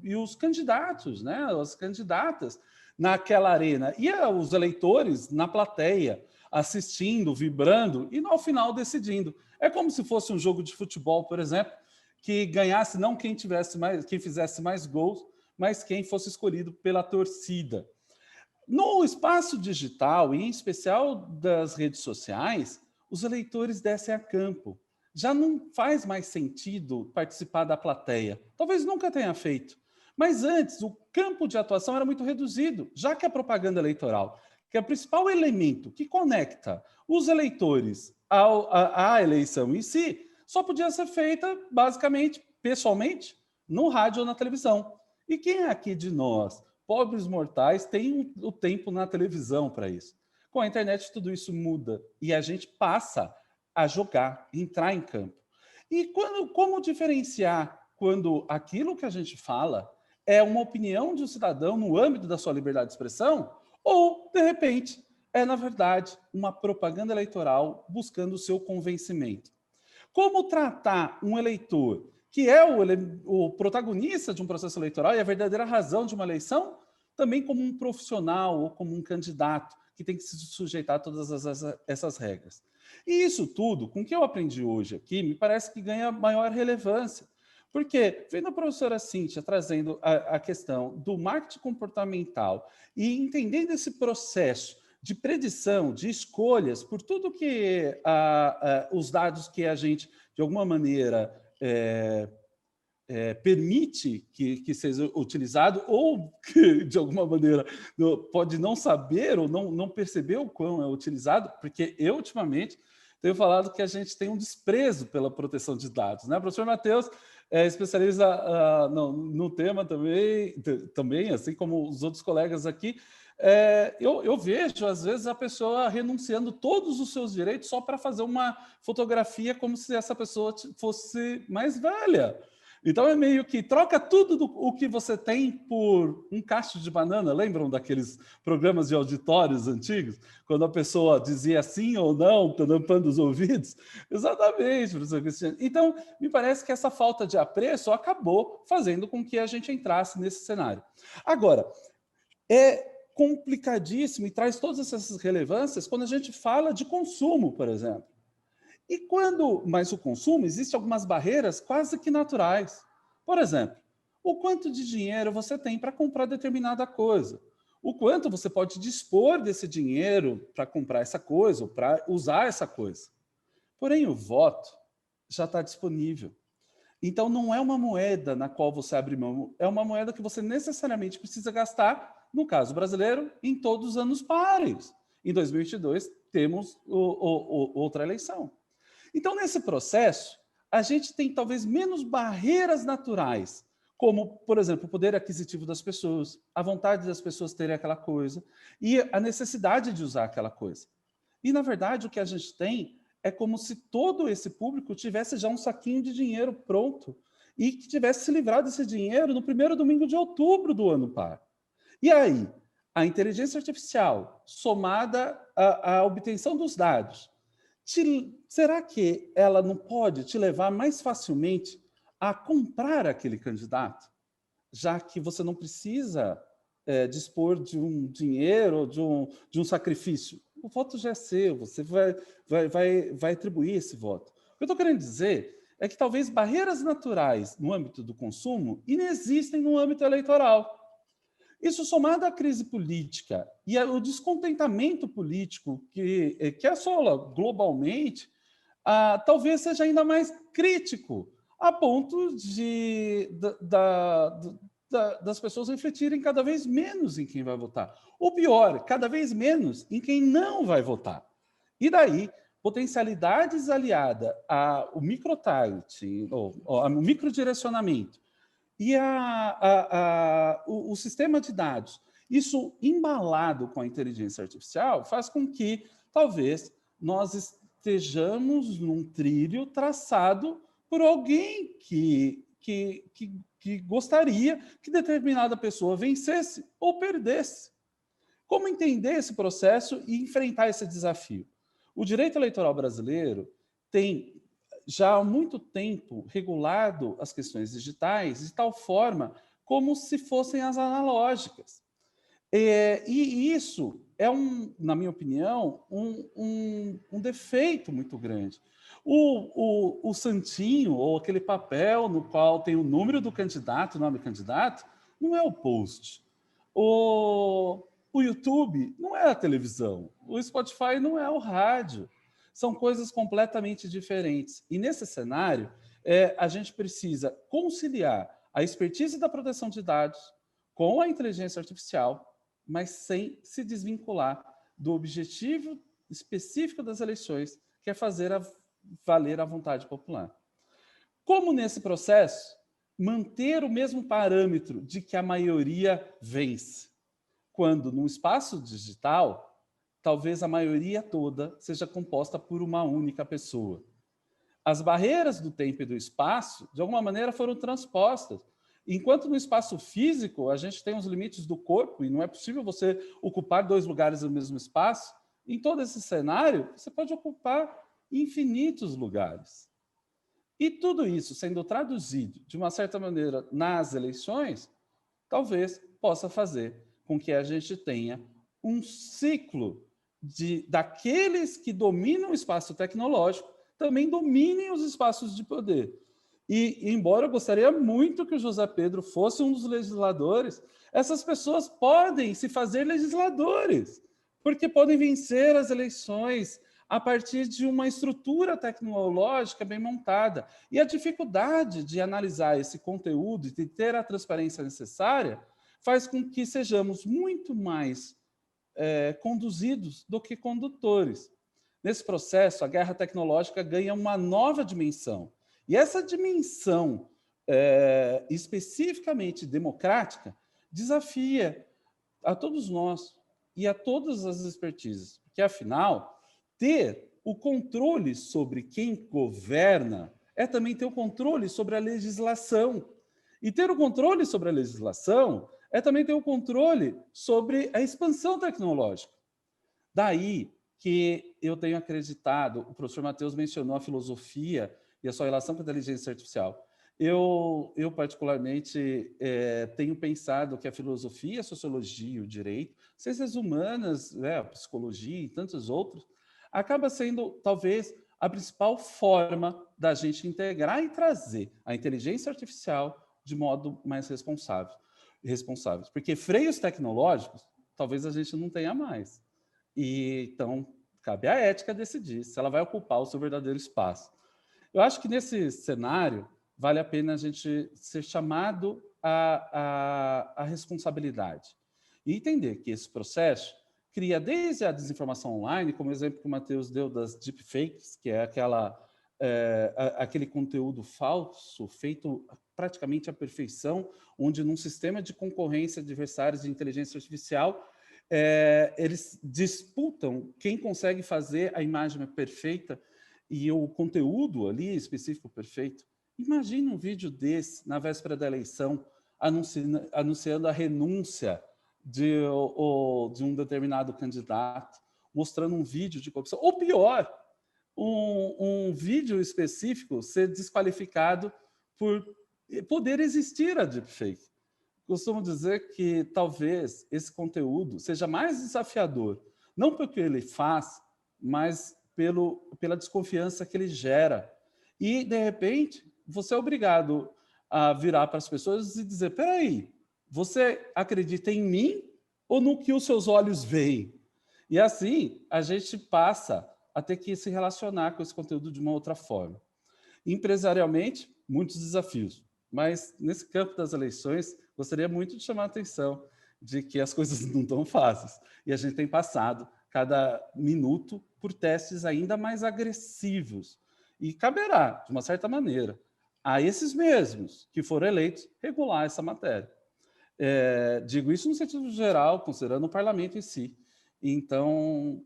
S8: e os candidatos, né? As candidatas naquela arena, e os eleitores na plateia, assistindo, vibrando e, ao final, decidindo. É como se fosse um jogo de futebol, por exemplo, que ganhasse não quem fizesse mais gols, mas quem fosse escolhido pela torcida. No espaço digital, e em especial das redes sociais, os eleitores descem a campo. Já não faz mais sentido participar da plateia. Talvez nunca tenha feito. Mas antes, o campo de atuação era muito reduzido, já que a propaganda eleitoral, que é o principal elemento que conecta os eleitores à eleição em si, só podia ser feita, basicamente, pessoalmente, no rádio ou na televisão. E quem aqui de nós, pobres mortais, tem o tempo na televisão para isso? Com a internet, tudo isso muda e a gente passa a jogar, entrar em campo. E como diferenciar quando aquilo que a gente fala é uma opinião de um cidadão no âmbito da sua liberdade de expressão ou, de repente, é, na verdade, uma propaganda eleitoral buscando o seu convencimento? Como tratar um eleitor que é o protagonista de um processo eleitoral e a verdadeira razão de uma eleição, também como um profissional ou como um candidato que tem que se sujeitar a todas essas regras? E isso tudo, com o que eu aprendi hoje aqui, me parece que ganha maior relevância. Porque, vendo a professora Cíntia trazendo a questão do marketing comportamental e entendendo esse processo de predição, de escolhas, por tudo que os dados que a gente, de alguma maneira, permite que seja utilizado, ou que, de alguma maneira, pode não saber ou não perceber o quão é utilizado, porque eu, ultimamente, tenho falado que a gente tem um desprezo pela proteção de dados, né? O professor Matheus é especialista no tema também, assim como os outros colegas aqui. Eu vejo, às vezes, a pessoa renunciando todos os seus direitos só para fazer uma fotografia como se essa pessoa fosse mais velha. Então, é meio que troca tudo o que você tem por um cacho de banana. Lembram daqueles programas de auditórios antigos? Quando a pessoa dizia sim ou não, tampando os ouvidos? Exatamente, professor Cristiano. Então, me parece que essa falta de apreço acabou fazendo com que a gente entrasse nesse cenário. Agora, é complicadíssimo e traz todas essas relevâncias quando a gente fala de consumo, por exemplo. Mas o consumo, existem algumas barreiras quase que naturais. Por exemplo, o quanto de dinheiro você tem para comprar determinada coisa? O quanto você pode dispor desse dinheiro para comprar essa coisa ou para usar essa coisa? Porém, o voto já está disponível. Então, não é uma moeda na qual você abre mão, é uma moeda que você necessariamente precisa gastar, no caso brasileiro, em todos os anos pares. Em 2022, temos outra eleição. Então, nesse processo, a gente tem talvez menos barreiras naturais, como, por exemplo, o poder aquisitivo das pessoas, a vontade das pessoas terem aquela coisa e a necessidade de usar aquela coisa. E, na verdade, o que a gente tem é como se todo esse público tivesse já um saquinho de dinheiro pronto e que tivesse se livrado desse dinheiro no primeiro domingo de outubro do ano par. E aí, a inteligência artificial, somada à obtenção dos dados, será que ela não pode te levar mais facilmente a comprar aquele candidato, já que você não precisa dispor de um dinheiro ou de um sacrifício? O voto já é seu, você vai atribuir esse voto. O que eu estou querendo dizer é que talvez barreiras naturais no âmbito do consumo inexistem no âmbito eleitoral. Isso somado à crise política e ao descontentamento político que assola globalmente, talvez seja ainda mais crítico a ponto das pessoas refletirem cada vez menos em quem vai votar. Ou pior, cada vez menos em quem não vai votar. E daí, potencialidades aliadas ao microtargeting, ao microdirecionamento e o sistema de dados, isso embalado com a inteligência artificial, faz com que, talvez, nós estejamos num trilho traçado por alguém que gostaria que determinada pessoa vencesse ou perdesse. Como entender esse processo e enfrentar esse desafio? O direito eleitoral brasileiro tem, já há muito tempo, regulado as questões digitais de tal forma como se fossem as analógicas. E isso é, na minha opinião, um defeito muito grande. O santinho, ou aquele papel no qual tem o número do candidato, o nome do candidato, não é o post. O YouTube não é a televisão. O Spotify não é o rádio. São coisas completamente diferentes. E nesse cenário, a gente precisa conciliar a expertise da proteção de dados com a inteligência artificial, mas sem se desvincular do objetivo específico das eleições, que é fazer valer a vontade popular. Como nesse processo, manter o mesmo parâmetro de que a maioria vence, quando no espaço digital, talvez a maioria toda seja composta por uma única pessoa. As barreiras do tempo e do espaço, de alguma maneira, foram transpostas. Enquanto no espaço físico, a gente tem os limites do corpo, e não é possível você ocupar 2 lugares no mesmo espaço, em todo esse cenário, você pode ocupar infinitos lugares. E tudo isso sendo traduzido, de uma certa maneira, nas eleições, talvez possa fazer com que a gente tenha um ciclo daqueles que dominam o espaço tecnológico, também dominem os espaços de poder. E, embora eu gostaria muito que o José Pedro fosse um dos legisladores, essas pessoas podem se fazer legisladores, porque podem vencer as eleições a partir de uma estrutura tecnológica bem montada. E a dificuldade de analisar esse conteúdo e de ter a transparência necessária faz com que sejamos muito mais conduzidos do que condutores. Nesse processo, a guerra tecnológica ganha uma nova dimensão. E essa dimensão especificamente democrática desafia a todos nós e a todas as expertises, porque, afinal, ter o controle sobre quem governa é também ter o controle sobre a legislação. E ter o controle sobre a legislação é também ter o controle sobre a expansão tecnológica. Daí que eu tenho acreditado, o professor Matheus mencionou a filosofia e a sua relação com a inteligência artificial. Eu particularmente, tenho pensado que a filosofia, a sociologia, o direito, ciências humanas, a psicologia e tantos outros, acaba sendo, talvez, a principal forma da gente integrar e trazer a inteligência artificial de modo mais responsável. Porque freios tecnológicos, talvez a gente não tenha mais. E, então, cabe à ética decidir se ela vai ocupar o seu verdadeiro espaço. Eu acho que nesse cenário vale a pena a gente ser chamado à responsabilidade e entender que esse processo cria desde a desinformação online, como o exemplo que o Matheus deu das deepfakes, que é aquele conteúdo falso feito praticamente à perfeição, onde num sistema de concorrência de adversários de inteligência artificial, eles disputam quem consegue fazer a imagem perfeita e o conteúdo ali específico perfeito. Imagina um vídeo desse na véspera da eleição, anunciando a renúncia de um determinado candidato, mostrando um vídeo de corrupção. Ou pior, um vídeo específico ser desqualificado por poder existir a deepfake. Costumo dizer que talvez esse conteúdo seja mais desafiador, não pelo que ele faz, mas pela desconfiança que ele gera. E, de repente, você é obrigado a virar para as pessoas e dizer: espera aí, você acredita em mim ou no que os seus olhos veem? E assim, a gente passa a ter que se relacionar com esse conteúdo de uma outra forma. Empresarialmente, muitos desafios. Mas, nesse campo das eleições, gostaria muito de chamar a atenção de que as coisas não estão fáceis. E a gente tem passado, cada minuto, por testes ainda mais agressivos. E caberá, de uma certa maneira, a esses mesmos que foram eleitos regular essa matéria. Digo isso no sentido geral, considerando o parlamento em si. Então,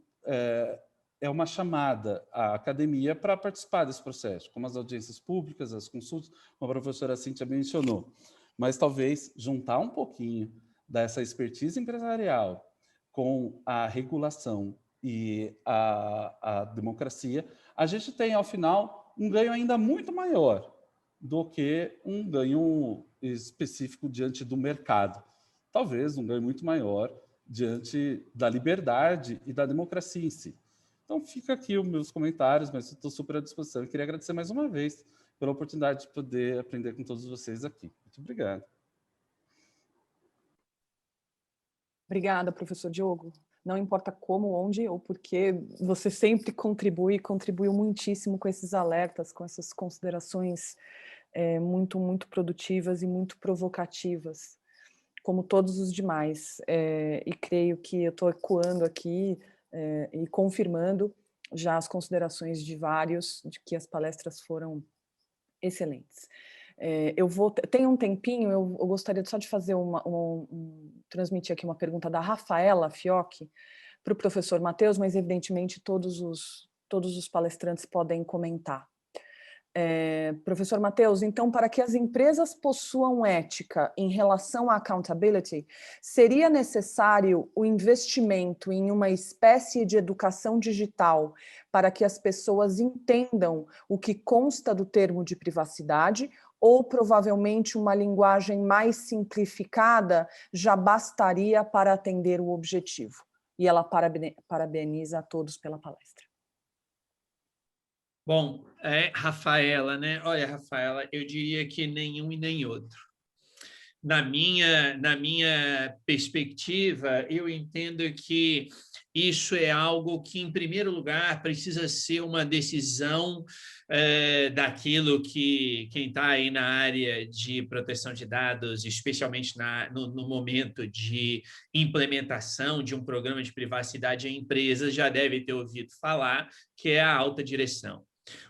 S8: é uma chamada à academia para participar desse processo, como as audiências públicas, as consultas, como a professora Cíntia mencionou. Mas talvez juntar um pouquinho dessa expertise empresarial com a regulação e a democracia, a gente tem, ao final, um ganho ainda muito maior do que um ganho específico diante do mercado. Talvez um ganho muito maior diante da liberdade e da democracia em si. Então, fica aqui os meus comentários, mas estou super à disposição. E queria agradecer mais uma vez pela oportunidade de poder aprender com todos vocês aqui. Muito obrigado.
S3: Obrigada, professor Diogo. Não importa como, onde ou porquê, você sempre contribuiu muitíssimo com esses alertas, com essas considerações muito produtivas e muito provocativas, como todos os demais. E creio que eu estou ecoando aqui e confirmando já as considerações de vários, de que as palestras foram excelentes. Tem um tempinho, eu gostaria só de fazer transmitir aqui uma pergunta da Rafaela Fiocchi para o professor Matheus, mas evidentemente todos os palestrantes podem comentar. Professor Matheus, então, para que as empresas possuam ética em relação à accountability, seria necessário o investimento em uma espécie de educação digital para que as pessoas entendam o que consta do termo de privacidade, ou provavelmente uma linguagem mais simplificada já bastaria para atender o objetivo? E ela parabeniza a todos pela palestra.
S7: Bom, Rafaela, né? Olha, Rafaela, eu diria que nenhum e nem outro. Na minha perspectiva, eu entendo que isso é algo que, em primeiro lugar, precisa ser uma decisão daquilo que quem está aí na área de proteção de dados, especialmente no momento de implementação de um programa de privacidade em empresas, já deve ter ouvido falar, que é a alta direção.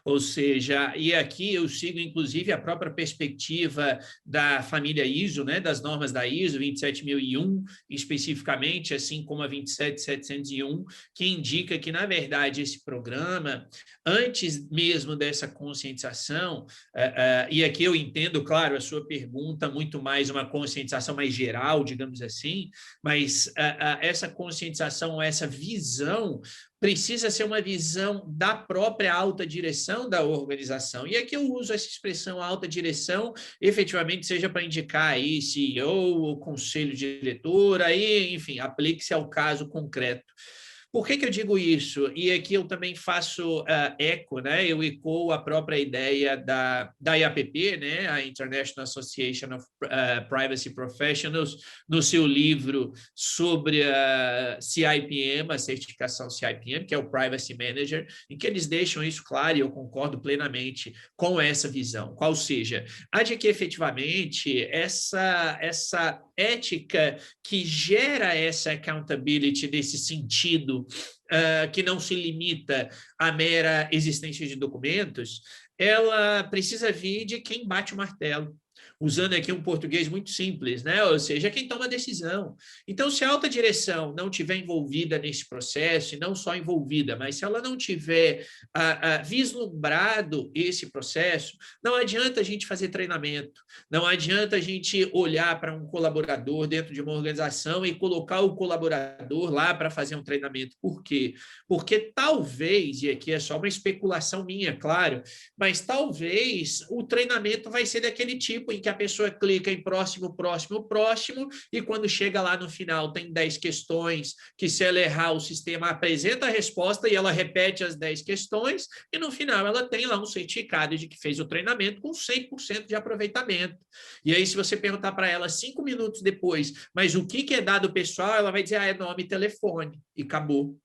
S7: Ou seja, e aqui eu sigo, inclusive, a própria perspectiva da família ISO, né, das normas da ISO 27001, especificamente, assim como a 27701, que indica que, na verdade, esse programa, antes mesmo dessa conscientização, e aqui eu entendo, claro, a sua pergunta muito mais uma conscientização mais geral, digamos assim, mas essa conscientização, essa visão, precisa ser uma visão da própria alta direção da organização. E aqui eu uso essa expressão alta direção, efetivamente, seja para indicar aí CEO ou conselho diretor, aí, enfim, aplique-se ao caso concreto. Por que eu digo isso? E aqui eu também faço eco, né? Eu ecoo a própria ideia da IAPP, né? A International Association of Privacy Professionals, no seu livro sobre a CIPM, a certificação CIPM, que é o Privacy Manager, em que eles deixam isso claro, e eu concordo plenamente com essa visão. Qual seja, a de que efetivamente essa ética que gera essa accountability nesse sentido, que não se limita à mera existência de documentos, ela precisa vir de quem bate o martelo. Usando aqui um português muito simples, né? Ou seja, quem toma a decisão. Então, se a alta direção não estiver envolvida nesse processo, e não só envolvida, mas se ela não tiver vislumbrado esse processo, não adianta a gente fazer treinamento, não adianta a gente olhar para um colaborador dentro de uma organização e colocar o colaborador lá para fazer um treinamento. Por quê? Porque talvez, e aqui é só uma especulação minha, claro, mas talvez o treinamento vai ser daquele tipo em que a pessoa clica em próximo, e quando chega lá no final tem 10 questões, que se ela errar, o sistema apresenta a resposta e ela repete as 10 questões, e no final ela tem lá um certificado de que fez o treinamento com 100% de aproveitamento. E aí, se você perguntar para ela 5 minutos depois, mas o que é dado pessoal, ela vai dizer, é nome e telefone, e acabou.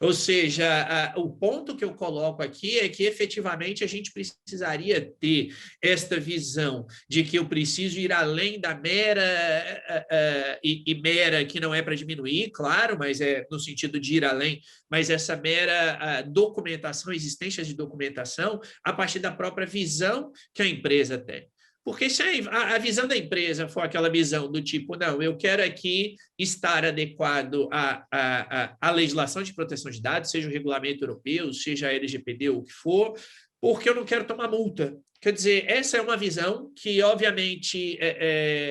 S7: Ou seja, o ponto que eu coloco aqui é que efetivamente a gente precisaria ter esta visão de que eu preciso ir além da mera e mera que não é para diminuir, claro, mas é no sentido de ir além, mas essa mera documentação, existência de documentação a partir da própria visão que a empresa tem. Porque se a visão da empresa for aquela visão do tipo, não, eu quero aqui estar adequado à legislação de proteção de dados, seja o regulamento europeu, seja a LGPD ou o que for, porque eu não quero tomar multa. Quer dizer, essa é uma visão que, obviamente,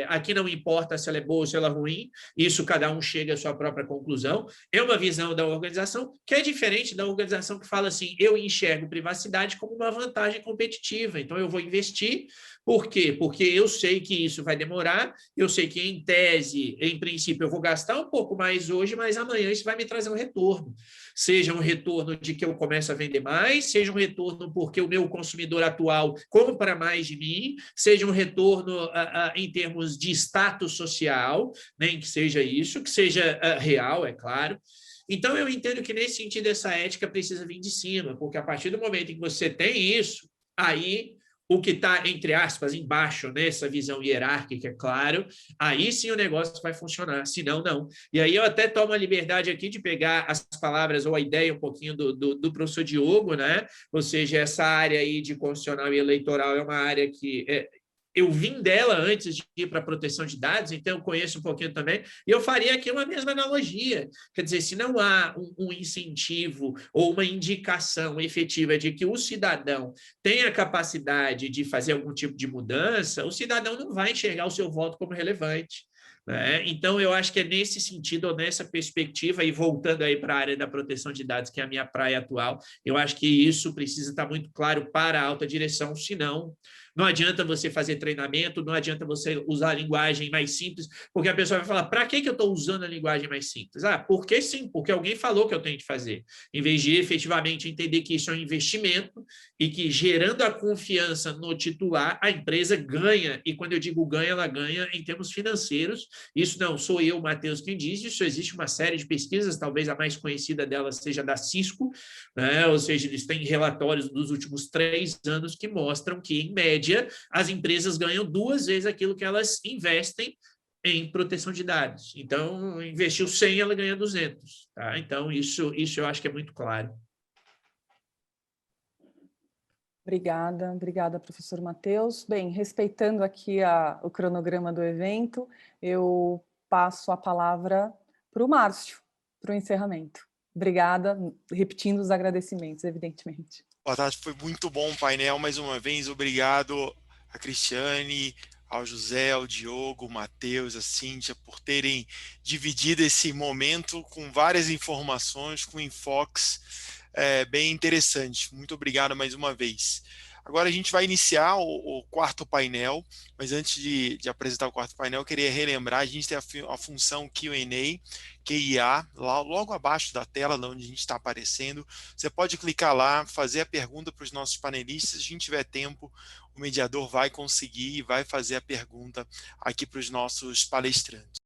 S7: aqui não importa se ela é boa ou se ela é ruim, isso cada um chega à sua própria conclusão. É uma visão da organização que é diferente da organização que fala assim, eu enxergo privacidade como uma vantagem competitiva, então eu vou investir. Por quê? Porque eu sei que isso vai demorar, eu sei que, em tese, em princípio, eu vou gastar um pouco mais hoje, mas amanhã isso vai me trazer um retorno. Seja um retorno de que eu começo a vender mais, seja um retorno porque o meu consumidor atual compra mais de mim, seja um retorno em termos de status social, nem que seja isso, que seja real, é claro. Então, eu entendo que, nesse sentido, essa ética precisa vir de cima, porque a partir do momento em que você tem isso, aí o que está, entre aspas, embaixo, nessa visão hierárquica, é claro, aí sim o negócio vai funcionar, senão não. E aí eu até tomo a liberdade aqui de pegar as palavras ou a ideia um pouquinho do professor Diogo, né? Ou seja, essa área aí de constitucional e eleitoral é uma área que eu vim dela antes de ir para a proteção de dados, então eu conheço um pouquinho também, e eu faria aqui uma mesma analogia. Quer dizer, se não há um incentivo ou uma indicação efetiva de que o cidadão tem a capacidade de fazer algum tipo de mudança, o cidadão não vai enxergar o seu voto como relevante. Então, eu acho que é nesse sentido, ou nessa perspectiva, e voltando aí para a área da proteção de dados, que é a minha praia atual, eu acho que isso precisa estar muito claro para a alta direção, senão não adianta você fazer treinamento, não adianta você usar a linguagem mais simples, porque a pessoa vai falar, para que eu estou usando a linguagem mais simples? Porque sim, porque alguém falou que eu tenho que fazer, em vez de efetivamente entender que isso é um investimento e que, gerando a confiança no titular, a empresa ganha, e quando eu digo ganha, ela ganha em termos financeiros. Isso não sou eu, Matheus, quem diz, isso existe uma série de pesquisas, talvez a mais conhecida delas seja da Cisco, né? Ou seja, eles têm relatórios dos últimos 3 anos que mostram que, em média, as empresas ganham 2 vezes aquilo que elas investem em proteção de dados. Então, investiu 100, ela ganha 200. Tá? Então, isso eu acho que é muito claro.
S3: Obrigada, professor Matheus. Bem, respeitando aqui o cronograma do evento, eu passo a palavra para o Márcio, para o encerramento. Obrigada, repetindo os agradecimentos, evidentemente.
S2: Boa tarde, foi muito bom o painel, mais uma vez, obrigado a Cristiane, ao José, ao Diogo, ao Matheus, a Cíntia, por terem dividido esse momento com várias informações, com enfoques bem interessantes. Muito obrigado mais uma vez. Agora a gente vai iniciar o quarto painel, mas antes de apresentar o quarto painel, eu queria relembrar, a gente tem a função Q&A, QIA, lá logo abaixo da tela, onde a gente está aparecendo. Você pode clicar lá, fazer a pergunta para os nossos panelistas, se a gente tiver tempo, o mediador vai conseguir e vai fazer a pergunta aqui para os nossos palestrantes.